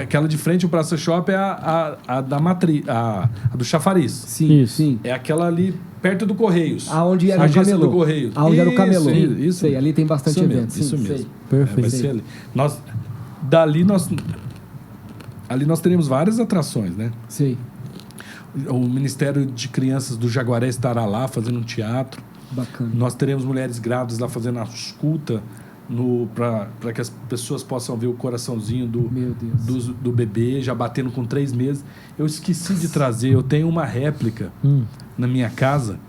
Aquela de frente, o Praça Shopping é a da matriz, a do Chafariz. Sim, Isso. sim. É aquela ali perto do Correios. Aonde era a o agência camelô. do Correio. Aonde era o camelô. Isso. Sei, ali tem bastante Isso mesmo, evento. isso sim, mesmo. sei. Perfeito. Vai ser ali. Ali nós teremos várias atrações, né? Sei. O Ministério de Crianças do Jaguaré estará lá fazendo um teatro. Bacana. Nós teremos mulheres grávidas lá fazendo a escuta para que as pessoas possam ver o coraçãozinho Meu Deus. do bebê, já batendo com 3 meses. Eu esqueci de trazer, eu tenho uma réplica na minha casa.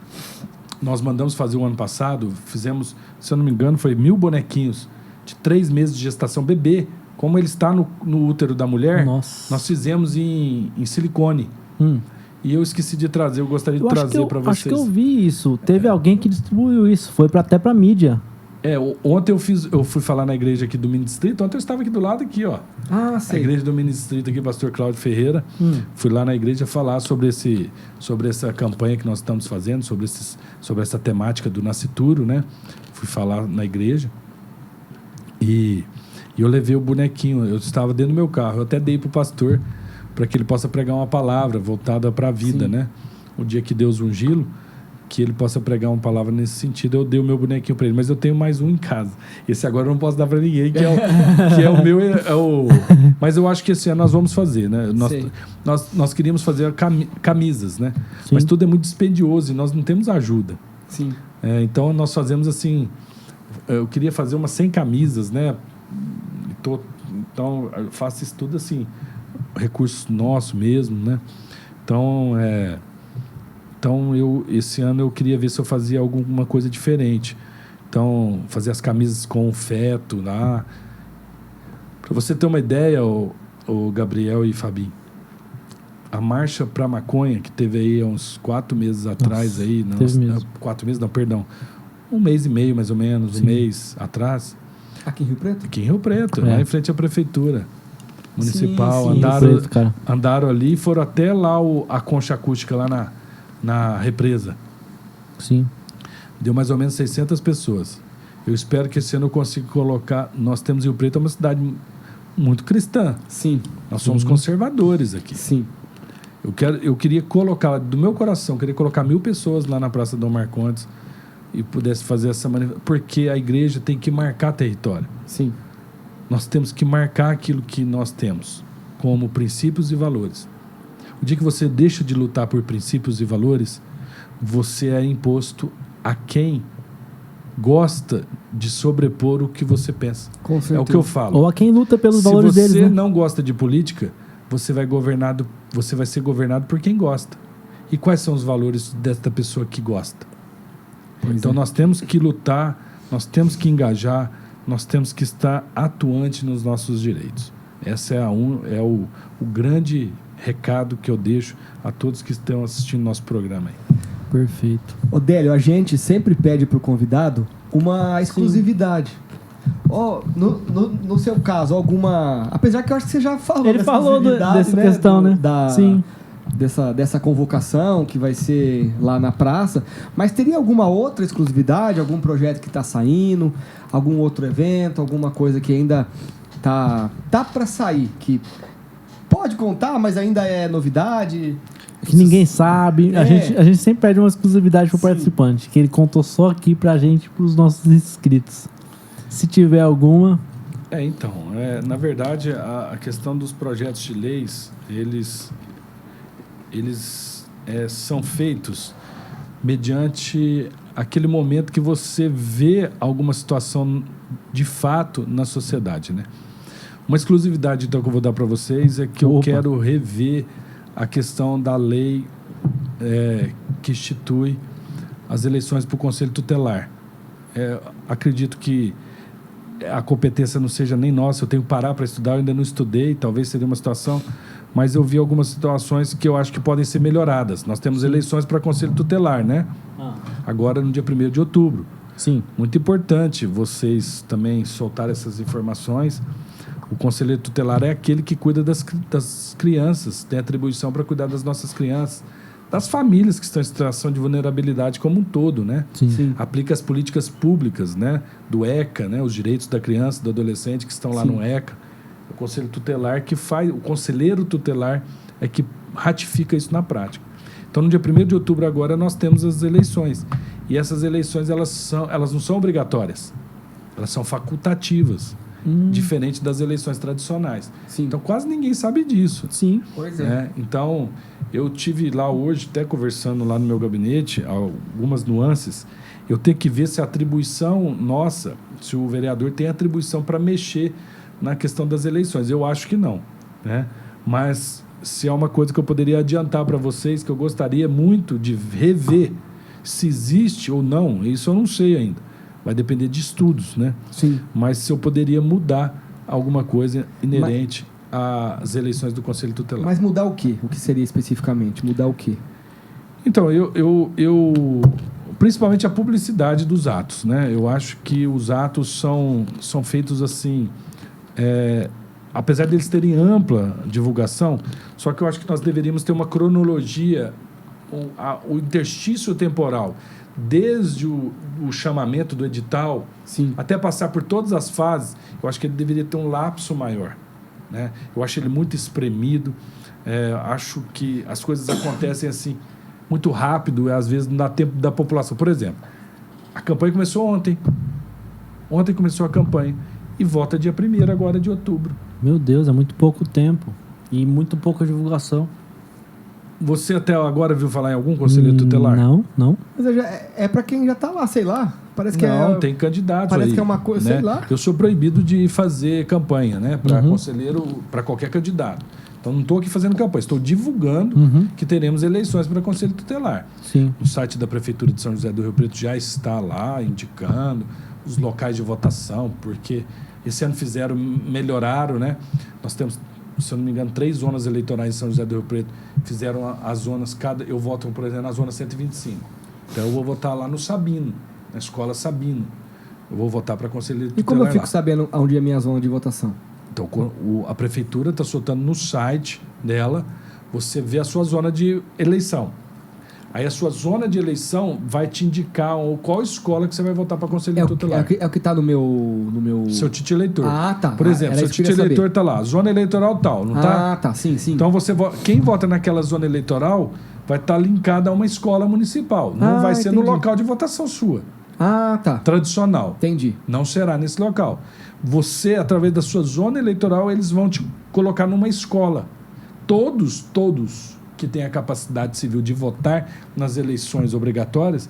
Nós mandamos fazer o ano passado, fizemos, se eu não me engano, foi 1.000 bonequinhos de 3 meses de gestação bebê. Como ele está no útero da mulher, Nossa. nós fizemos em silicone. E eu esqueci de trazer, eu gostaria de trazer para vocês. Acho que eu vi isso. Teve alguém que distribuiu isso. Foi até pra mídia. Ontem eu fui falar na igreja aqui do Mini Distrito. Ontem eu estava aqui do lado, aqui, ó. Ah, A sei. igreja do Mini Distrito aqui, pastor Cláudio Ferreira. Fui lá na igreja falar sobre essa campanha que nós estamos fazendo, sobre essa temática do nascituro, né? Fui falar na igreja. E eu levei o bonequinho. Eu estava dentro do meu carro. Eu até dei pro pastor para que ele possa pregar uma palavra voltada para a vida, né? O dia que Deus ungí-lo, que ele possa pregar uma palavra nesse sentido. Eu dei o meu bonequinho para ele, mas eu tenho mais um em casa. Esse agora eu não posso dar para ninguém, que é o meu. Mas eu acho que esse ano nós vamos fazer, né? Nós queríamos fazer camisas, né? Sim. Mas tudo é muito dispendioso e nós não temos ajuda. Sim. Então nós fazemos assim. Eu queria fazer umas 100 camisas, né? Então eu faço isso tudo assim, recurso nosso mesmo, né? Então esse ano eu queria ver se eu fazia alguma coisa diferente. Então, fazer as camisas com o feto lá. Para você ter uma ideia, o Gabriel e Fabinho, a marcha para maconha que teve aí há uns 4 meses atrás, aí, não, teve mesmo. 4 meses, não, perdão, 1 mês e meio mais ou menos, Sim. 1 mês atrás. Aqui em Rio Preto? Aqui em Rio Preto, lá em frente à prefeitura municipal. Sim, Rio Preto, cara. Andaram ali e foram até lá a concha acústica lá na represa. Sim. Deu mais ou menos 600 pessoas. Eu espero que esse ano eu consiga colocar. Nós temos Rio Preto, é uma cidade muito cristã. Sim. Nós somos conservadores aqui. Sim. Eu queria colocar, do meu coração, queria colocar 1.000 pessoas lá na Praça Dom Marcondes e pudesse fazer essa manifestação, porque a igreja tem que marcar território. Sim. Nós temos que marcar aquilo que nós temos como princípios e valores. O dia que você deixa de lutar por princípios e valores, você é imposto a quem gosta de sobrepor o que você pensa. Com certeza. É o que eu falo. Ou a quem luta pelos valores Se deles, você né? não gosta de política, você vai ser governado por quem gosta. E quais são os valores desta pessoa que gosta? Então nós temos que lutar, nós temos que engajar, nós temos que estar atuante nos nossos direitos. Esse é o grande recado que eu deixo a todos que estão assistindo nosso programa aí. Perfeito. Odélio, a gente sempre pede pro convidado uma exclusividade. No seu caso, alguma... Apesar que eu acho que você já falou Ele dessa falou exclusividade, dessa questão, né? Sim. Dessa convocação que vai ser lá na praça, mas teria alguma outra exclusividade, algum projeto que está saindo, algum outro evento, alguma coisa que ainda tá para sair, que pode contar, mas ainda é novidade? Que ninguém sabe. A gente sempre pede uma exclusividade pro participante, que ele contou só aqui pra gente, pros nossos inscritos. Se tiver alguma... Então, na verdade, a questão dos projetos de leis, eles são feitos mediante aquele momento que você vê alguma situação de fato na sociedade, né? Uma exclusividade, então, que eu vou dar para vocês é que eu quero rever a questão da lei que institui as eleições para o Conselho Tutelar. Acredito que a competência não seja nem nossa, eu tenho que parar para estudar, eu ainda não estudei, talvez seria uma situação, mas eu vi algumas situações que eu acho que podem ser melhoradas. Nós temos eleições para Conselho Tutelar, né? Agora, no dia 1º de outubro. Sim. Muito importante vocês também soltarem essas informações. O conselheiro tutelar é aquele que cuida das crianças, tem atribuição para cuidar das nossas crianças, das famílias que estão em situação de vulnerabilidade como um todo, né? Sim. Aplica as políticas públicas, né? Do ECA, né? Os direitos da criança e do adolescente que estão lá no ECA. O Conselho Tutelar que faz... O conselheiro tutelar é que ratifica isso na prática. Então, no dia 1º de outubro agora, nós temos as eleições. E essas eleições, elas não são obrigatórias. Elas são facultativas. Diferente das eleições tradicionais. Sim. Então, quase ninguém sabe disso. Sim. Pois é. Né? Então, eu tive lá hoje, até conversando lá no meu gabinete, algumas nuances. Eu tenho que ver se a atribuição nossa, se o vereador tem atribuição para mexer na questão das eleições. Eu acho que não. Né? Mas, se é uma coisa que eu poderia adiantar para vocês, que eu gostaria muito de rever se existe ou não, isso eu não sei ainda. Vai depender de estudos, né? Sim. Mas se eu poderia mudar alguma coisa inerente às eleições do Conselho Tutelar. Mas mudar o quê? O que seria especificamente? Mudar o quê? Então, eu principalmente a publicidade dos atos, né? Eu acho que os atos são feitos assim, apesar deles terem ampla divulgação, só que eu acho que nós deveríamos ter uma cronologia, o interstício temporal, desde o chamamento do edital, Sim. até passar por todas as fases. Eu acho que ele deveria ter um lapso maior, né? Eu acho ele muito espremido, acho que as coisas acontecem assim muito rápido, e às vezes não dá tempo da população. Por exemplo, a campanha começou ontem começou a campanha e vota dia 1º agora de outubro. Meu Deus, é muito pouco tempo e muito pouca divulgação. Você até agora viu falar em algum conselheiro tutelar? Não. Mas é para quem já tá lá, sei lá. Parece que Não, tem candidato parece aí, que é uma coisa, né? sei lá. Eu sou proibido de fazer campanha, né? Para conselheiro, para qualquer candidato. Então, não estou aqui fazendo campanha, estou divulgando que teremos eleições para Conselho Tutelar. Sim. O site da Prefeitura de São José do Rio Preto já está lá indicando os locais de votação, porque esse ano melhoraram, né? Nós temos, se eu não me engano, 3 zonas eleitorais em São José do Rio Preto. Fizeram as zonas, eu voto, por exemplo, na zona 125. Então, eu vou votar lá no Sabino, na escola Sabino. Eu vou votar para conselheiro tutelar. E como eu fico lá. sabendo onde é a minha zona de votação? Então, a prefeitura está soltando no site dela, você vê a sua zona de eleição. Aí a sua zona de eleição vai te indicar qual escola que você vai votar para conselheiro tutelar. É o que está no meu... Seu título eleitor. Ah, tá. Por exemplo, seu título eleitor está lá, zona eleitoral tal, não está? Ah, tá. Sim. Então, quem vota naquela zona eleitoral vai estar linkado a uma escola municipal. Não vai ser no local de votação sua. Ah, tá. Tradicional. Entendi. Não será nesse local. Você, através da sua zona eleitoral, eles vão te colocar numa escola. Todos que têm a capacidade civil de votar nas eleições obrigatórias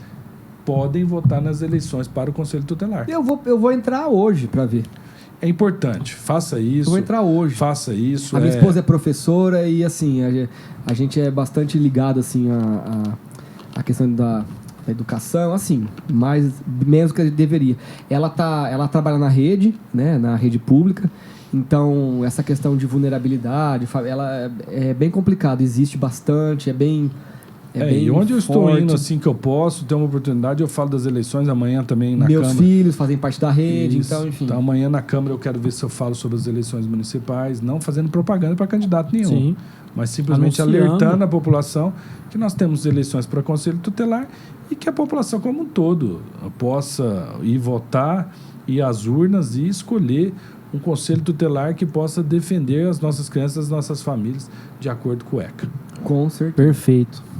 podem votar nas eleições para o Conselho Tutelar. Eu vou entrar hoje para ver. É importante. Faça isso. Eu vou entrar hoje. Faça isso. A minha esposa é professora e, assim, a gente é bastante ligado, assim, a questão da educação, assim, menos que deveria. Ela trabalha na rede, né, na rede pública, então essa questão de vulnerabilidade, ela é bem complicado, existe bastante, bem e onde eu estou forte. indo, assim, que eu posso ter uma oportunidade, eu falo das eleições amanhã também na Câmara. Meus filhos fazem parte da rede, Isso. então, enfim. Então, amanhã na Câmara eu quero ver se eu falo sobre as eleições municipais, não fazendo propaganda para candidato nenhum, Sim. mas simplesmente Anunciando. alertando a população que nós temos eleições para Conselho Tutelar e que a população como um todo possa ir votar, ir às urnas e escolher um Conselho Tutelar que possa defender as nossas crianças, as nossas famílias, de acordo com o ECA. Com certeza. Perfeito.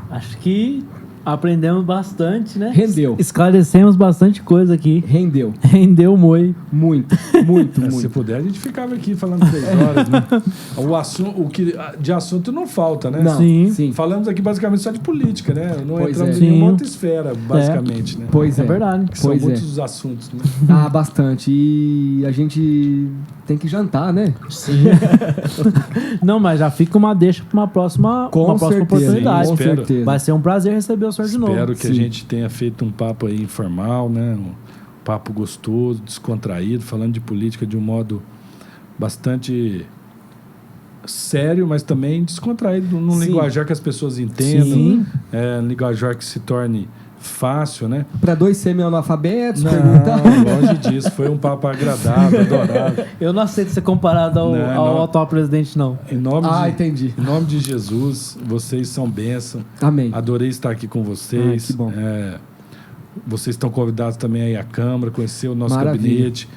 Acho que aprendemos bastante, né? Rendeu. Esclarecemos bastante coisa aqui. Rendeu. Rendeu o moi. Muito. Se puder, a gente ficava aqui falando 3 horas, né? De assunto não falta, né? Não, Sim. Falamos aqui basicamente só de política, né? Não Pois entramos é. em nenhuma Sim. outra esfera, basicamente, né? Pois É é. verdade. Que são Pois é. muitos os assuntos, né? Ah, bastante. E a gente tem que jantar, né? Não, mas já fica uma deixa para uma próxima oportunidade. Sim, Com espero. certeza. Vai ser um prazer receber o senhor de novo. Espero que a Sim. gente tenha feito um papo aí informal, né? Um papo gostoso, descontraído, falando de política de um modo bastante sério, mas também descontraído, num Sim. linguajar que as pessoas entendam, Sim. Um linguajar que se torne fácil, né? Para 2 semi-analfabetos, Não, perguntar. longe disso. Foi um papo agradável, adorável. Eu não aceito ser comparado ao atual presidente, não. Em nome Entendi. Em nome de Jesus, vocês são bênção. Amém. Adorei estar aqui com vocês. Que bom. Vocês estão convidados também aí à Câmara, conhecer o nosso gabinete,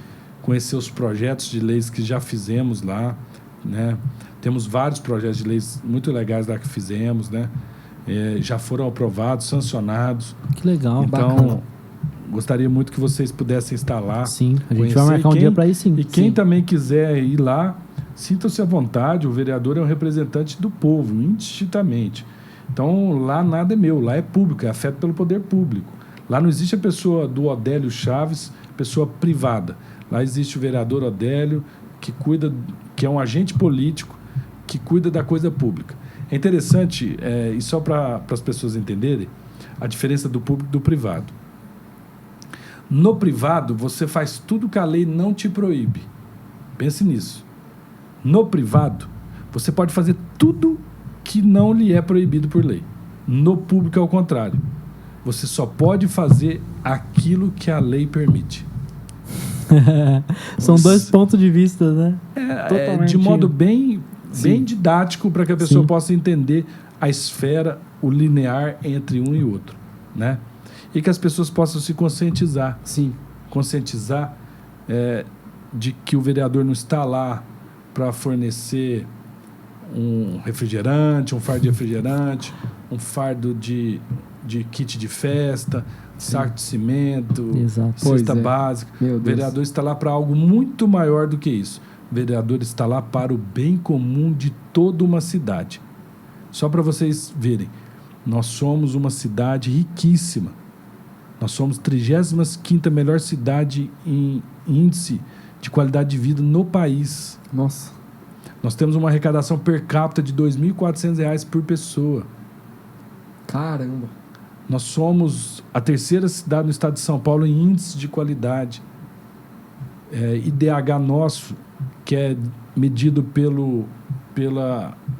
conhecer os projetos de leis que já fizemos lá, né? Temos vários projetos de leis muito legais lá que fizemos, né? Já foram aprovados, sancionados. Que legal. Então, bacana. gostaria muito que vocês pudessem estar lá. Sim, a gente conhecer. vai marcar um dia para ir, sim. E quem Sim. também quiser ir lá, sinta-se à vontade. O vereador é um representante do povo, indistintamente. Então, lá nada é meu, lá é público, é afeto pelo poder público. Lá não existe a pessoa do Odélio Chaves, pessoa privada. Lá existe o vereador Odélio, que é um agente político, que cuida da coisa pública. É interessante, e só para as pessoas entenderem, a diferença do público e do privado. No privado, você faz tudo que a lei não te proíbe. Pense nisso. No privado, você pode fazer tudo que não lhe é proibido por lei. No público, é o contrário. Você só pode fazer aquilo que a lei permite. São 2 pontos de vista, né? De modo bem didático, para que a pessoa possa entender a esfera, o linear entre um e outro, né? E que as pessoas possam se conscientizar. Sim. Conscientizar de que o vereador não está lá para fornecer um refrigerante, um fardo de refrigerante, um fardo de kit de festa, saco de cimento, cesta básica. O vereador está lá para algo muito maior do que isso. O vereador está lá para o bem comum de toda uma cidade. Só para vocês verem, nós somos uma cidade riquíssima. Nós somos 35ª melhor cidade em índice de qualidade de vida no país. Nossa. Nós temos uma arrecadação per capita de R$ 2.400 por pessoa. Caramba. Nós somos a 3ª cidade no estado de São Paulo em índice de qualidade. IDH nosso, que é medido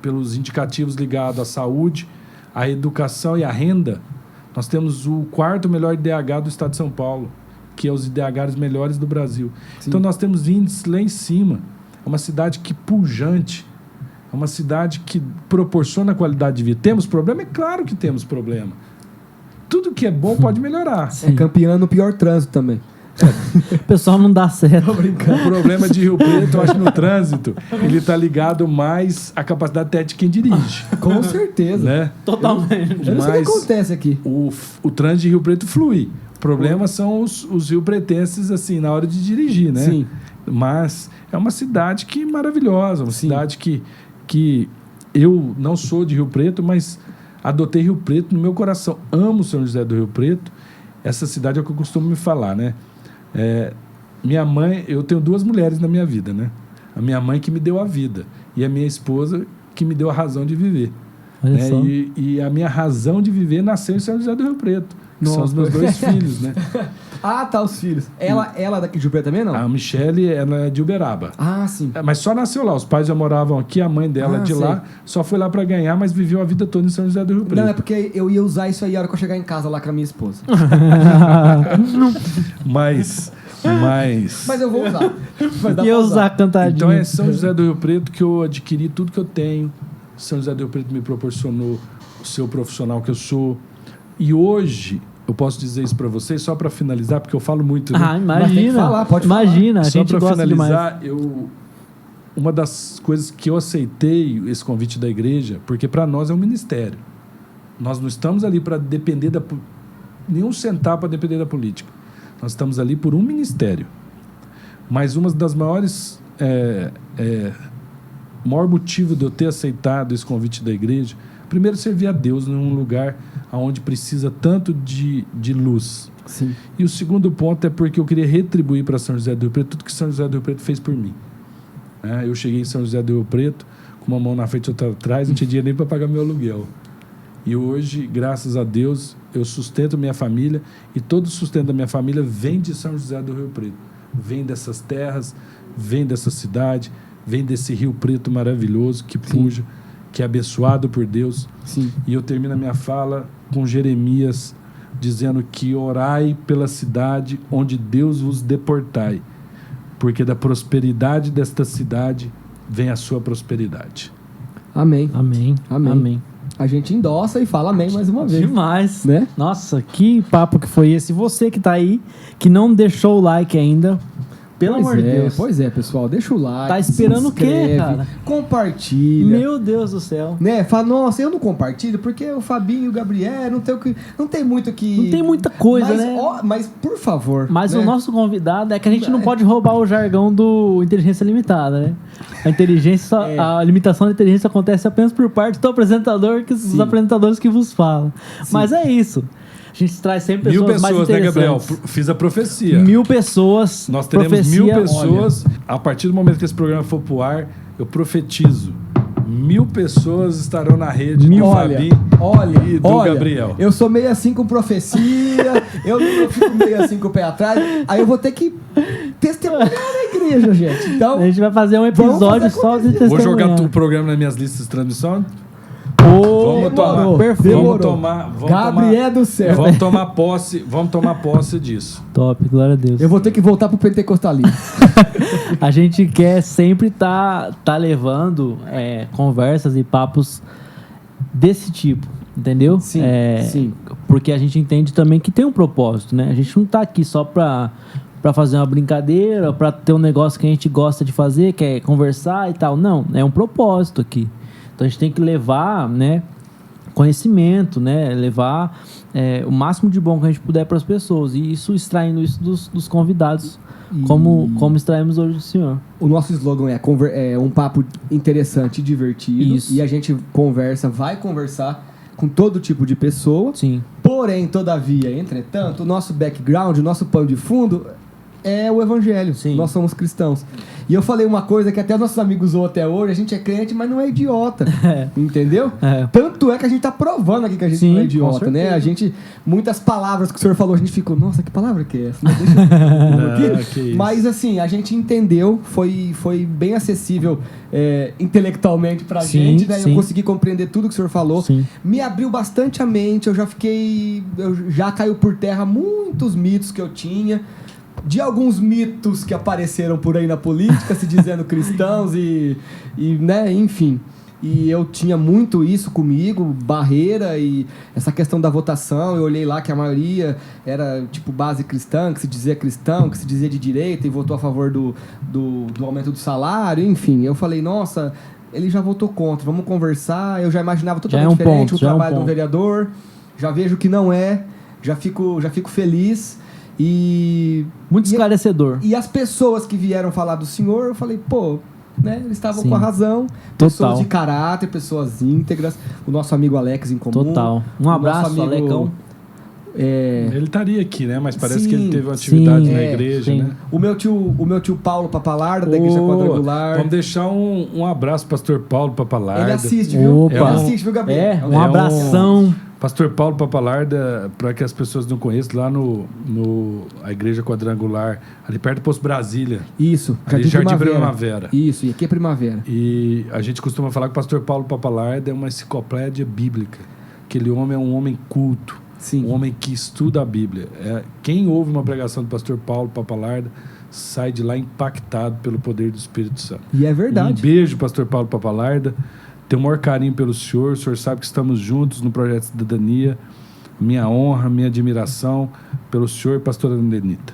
pelos indicativos ligados à saúde, à educação e à renda, nós temos o 4º melhor IDH do estado de São Paulo, que é os IDHs melhores do Brasil. Sim. Então nós temos índices lá em cima. É uma cidade que pujante, é uma cidade que proporciona qualidade de vida. Temos problema? É claro que temos problema. Tudo que é bom pode melhorar. É campeã no pior trânsito também. O pessoal não dá certo. O problema de Rio Preto, eu acho, no trânsito, ele está ligado mais à capacidade técnica de quem dirige. Com certeza. Né? Totalmente. Eu não sei o que acontece aqui. O trânsito de Rio Preto flui. O problema são os riopretenses, assim, na hora de dirigir, né? Sim. Mas é uma cidade maravilhosa, uma cidade que eu não sou de Rio Preto, mas adotei Rio Preto no meu coração. Amo São José do Rio Preto. Essa cidade é o que eu costumo me falar, né? Minha mãe, eu tenho 2 mulheres na minha vida, né? A minha mãe que me deu a vida e a minha esposa que me deu a razão de viver. Né? E a minha razão de viver nasceu em São José do Rio Preto. São os meus 2 filhos, né? Os filhos. Ela daqui de Rio Preto também, não? A Michele, ela é de Uberaba. Sim. Mas só nasceu lá. Os pais já moravam aqui, a mãe dela é de lá. Só foi lá para ganhar, mas viveu a vida toda em São José do Rio Preto. Não, é porque eu ia usar isso aí a hora que eu chegar em casa lá com a minha esposa. Mas eu vou usar. E eu usar cantadinho. Então é São José do Rio Preto que eu adquiri tudo que eu tenho. São José do Rio Preto me proporcionou o seu profissional que eu sou. E hoje, eu posso dizer isso para vocês, só para finalizar, porque eu falo muito. Né? Imagina. Falar, pode imagina, falar. A gente só para finalizar, demais. Uma das coisas que eu aceitei esse convite da igreja, porque para nós é um ministério. Nós não estamos ali para depender nenhum centavo para depender da política. Nós estamos ali por um ministério. Mas uma das maiores maior motivo de eu ter aceitado esse convite da igreja, primeiro, servir a Deus num lugar onde precisa tanto de luz. Sim. E o segundo ponto é porque eu queria retribuir para São José do Rio Preto tudo que São José do Rio Preto fez por mim. Eu cheguei em São José do Rio Preto com uma mão na frente e outra atrás, não tinha dinheiro nem para pagar meu aluguel. E hoje, graças a Deus, eu sustento minha família e todo o sustento da minha família vem de São José do Rio Preto. Vem dessas terras, vem dessa cidade, vem desse Rio Preto maravilhoso que puja, que é abençoado por Deus. Sim. E eu termino a minha fala com Jeremias dizendo que orai pela cidade onde Deus vos deportai, porque da prosperidade desta cidade vem a sua prosperidade. Amém. Amém. Amém. Amém. A gente endossa e fala amém mais uma vez. Demais. Né? Nossa, que papo que foi esse. Você que tá aí, que não deixou o like ainda, pelo amor de Deus. Pois é, pessoal, deixa o like. Tá esperando o quê, inscreve, cara? Compartilha. Meu Deus do céu. Né? Fala, nossa, eu não compartilho porque o Fabinho e o Gabriel não tem muito que... Não tem muita coisa, mas, né? Mas, por favor. Mas né? o nosso convidado é que a gente não pode roubar o jargão do inteligência limitada, né? A limitação da inteligência acontece apenas por parte do apresentador, dos apresentadores que vos falam. Sim. Mas é isso. A gente traz sempre pessoas mais interessantes. 1000 pessoas, né, Gabriel? Fiz a profecia. 1000 pessoas. Nós teremos 1000 pessoas. Olha. A partir do momento que esse programa for pro ar, eu profetizo. 1000 pessoas estarão na rede do Fabi e do Gabriel. Eu sou meio assim com profecia, eu fico meio assim com o pé atrás, aí eu vou ter que testemunhar na igreja, gente. Então, a gente vai fazer um episódio só de testemunhar. Vou jogar o programa nas minhas listas de transmissão. Vamos tomar Gabriel do céu. Vamos tomar posse disso. Top, glória a Deus. Eu vou ter que voltar pro pentecostalismo. A gente quer sempre tá levando conversas e papos desse tipo, entendeu? Sim, sim. Porque a gente entende também que tem um propósito, né? A gente não tá aqui só pra fazer uma brincadeira, pra ter um negócio que a gente gosta de fazer, que é conversar e tal. Não, é um propósito aqui. Então a gente tem que levar, né, conhecimento, né, levar o máximo de bom que a gente puder para as pessoas. E isso, extraindo isso dos convidados, como extraímos hoje do senhor. O nosso slogan é um papo interessante e divertido. Isso. E a gente vai conversar com todo tipo de pessoa. Sim. Porém, todavia, entretanto, o nosso background, o nosso pano de fundo é o evangelho. Sim. Nós somos cristãos. E eu falei uma coisa que até nossos amigos zoam até hoje: a gente é crente, mas não é idiota. Entendeu? Tanto é que a gente tá provando aqui que a gente não é idiota, né? A gente, muitas palavras que o senhor falou, a gente ficou, nossa, que palavra que é essa? Mas assim, a gente entendeu, foi bem acessível intelectualmente pra gente, né? Eu consegui compreender tudo que o senhor falou. Sim. Me abriu bastante a mente, eu já caiu por terra muitos mitos que eu tinha. De alguns mitos que apareceram por aí na política, se dizendo cristãos e né, enfim. E eu tinha muito isso comigo, barreira e essa questão da votação. Eu olhei lá que a maioria era tipo base cristã, que se dizia cristão, que se dizia de direita e votou a favor do aumento do salário, enfim. Eu falei, nossa, ele já votou contra, vamos conversar. Eu já imaginava totalmente diferente o trabalho do vereador. Já vejo que não é, já fico feliz. Muito esclarecedor. E as pessoas que vieram falar do senhor, eu falei, pô, né? Eles estavam com a razão. Total. Pessoas de caráter, pessoas íntegras. O nosso amigo Alex em comum. Total. Um abraço, Alecão. Ele estaria aqui, né? Mas parece que ele teve uma atividade na igreja, né? O meu tio Paulo Papalarda, da Igreja Quadrangular. Vamos deixar um abraço pro pastor Paulo Papalarda. Ele assiste, viu? Ele assiste, viu, Gabriel? Um abração. Pastor Paulo Papalarda, para que as pessoas não conheçam, lá a Igreja Quadrangular, ali perto do Posto Brasília. Isso, Jardim Primavera. Isso, e aqui é Primavera. E a gente costuma falar que o pastor Paulo Papalarda é uma enciclopédia bíblica. Aquele homem é um homem culto. Sim. Um homem que estuda a Bíblia. Quem ouve uma pregação do pastor Paulo Papalarda sai de lá impactado pelo poder do Espírito Santo. E é verdade. Um beijo, pastor Paulo Papalarda. Tenho o maior carinho pelo senhor. O senhor sabe que estamos juntos no Projeto Cidadania. Minha honra, minha admiração pelo senhor e pastora Nenita.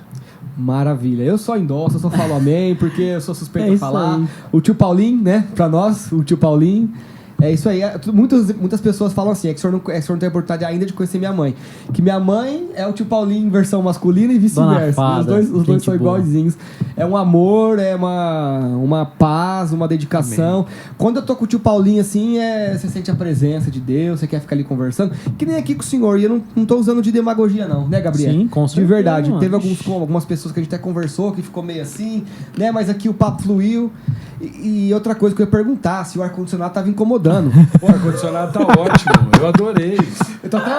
Maravilha. Eu só endosso, eu só falo amém, porque eu sou suspeito a falar. Aí. O tio Paulinho, né? Pra nós, o tio Paulinho. É isso aí. Muitas pessoas falam assim, que o senhor não tem a oportunidade ainda de conhecer minha mãe. Que minha mãe é o tio Paulinho em versão masculina e vice-versa. Os dois são iguaizinhos. É um amor, é uma paz, uma dedicação. Amém. Quando eu tô com o tio Paulinho, assim, você sente a presença de Deus, você quer ficar ali conversando. Que nem aqui com o senhor. E eu não tô usando de demagogia, não, né, Gabriel? Sim, com certeza. De verdade. Teve algumas pessoas que a gente até conversou, que ficou meio assim, né? Mas aqui o papo fluiu. E outra coisa que eu ia perguntar, se o ar-condicionado tava incomodando. O ar-condicionado tá ótimo, eu adorei. Eu tô até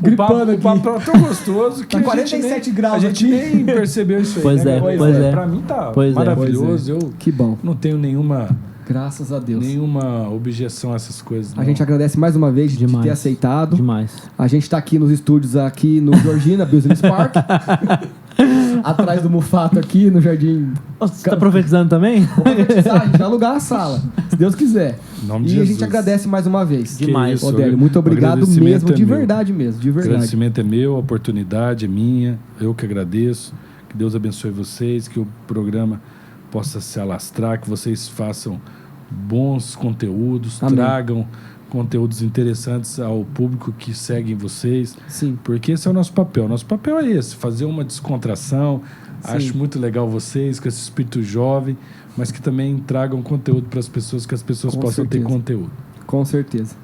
gripando aqui. O papo tá tão gostoso que tá 47 graus a gente aqui. nem percebeu isso aí. Pois né? é. Pra mim tá pois maravilhoso. Eu que bom. Não tenho nenhuma Graças a Deus. Nenhuma objeção a essas coisas. A gente agradece mais uma vez de ter aceitado. Demais. A gente tá aqui nos estúdios aqui no Georgina Business Park. Atrás do Mufato aqui no Jardim. Você tá profetizando também? Vou profetizar, a gente vai alugar a sala, se Deus quiser. Em nome de E a Jesus. gente agradece mais uma vez. Demais. Odélio, muito obrigado agradecimento mesmo, é de meu. verdade mesmo, de O verdade. agradecimento é meu, a oportunidade é minha. Eu que agradeço. Que Deus abençoe vocês, que o programa possa se alastrar, que vocês façam bons conteúdos, Amém. tragam conteúdos interessantes ao público que segue vocês. Sim. Porque esse é o nosso papel. Nosso papel é esse, fazer uma descontração. Sim. Acho muito legal vocês, com esse espírito jovem, mas que também tragam conteúdo para as pessoas, que as pessoas Com possam certeza. ter conteúdo. Com certeza.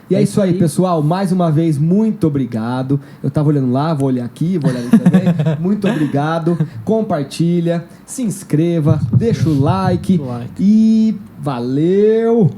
E é isso aí, pessoal. Mais uma vez, muito obrigado. Eu tava olhando lá, vou olhar aqui, vou olhar ali também. Muito obrigado. Compartilha, se inscreva, deixa o like. E valeu!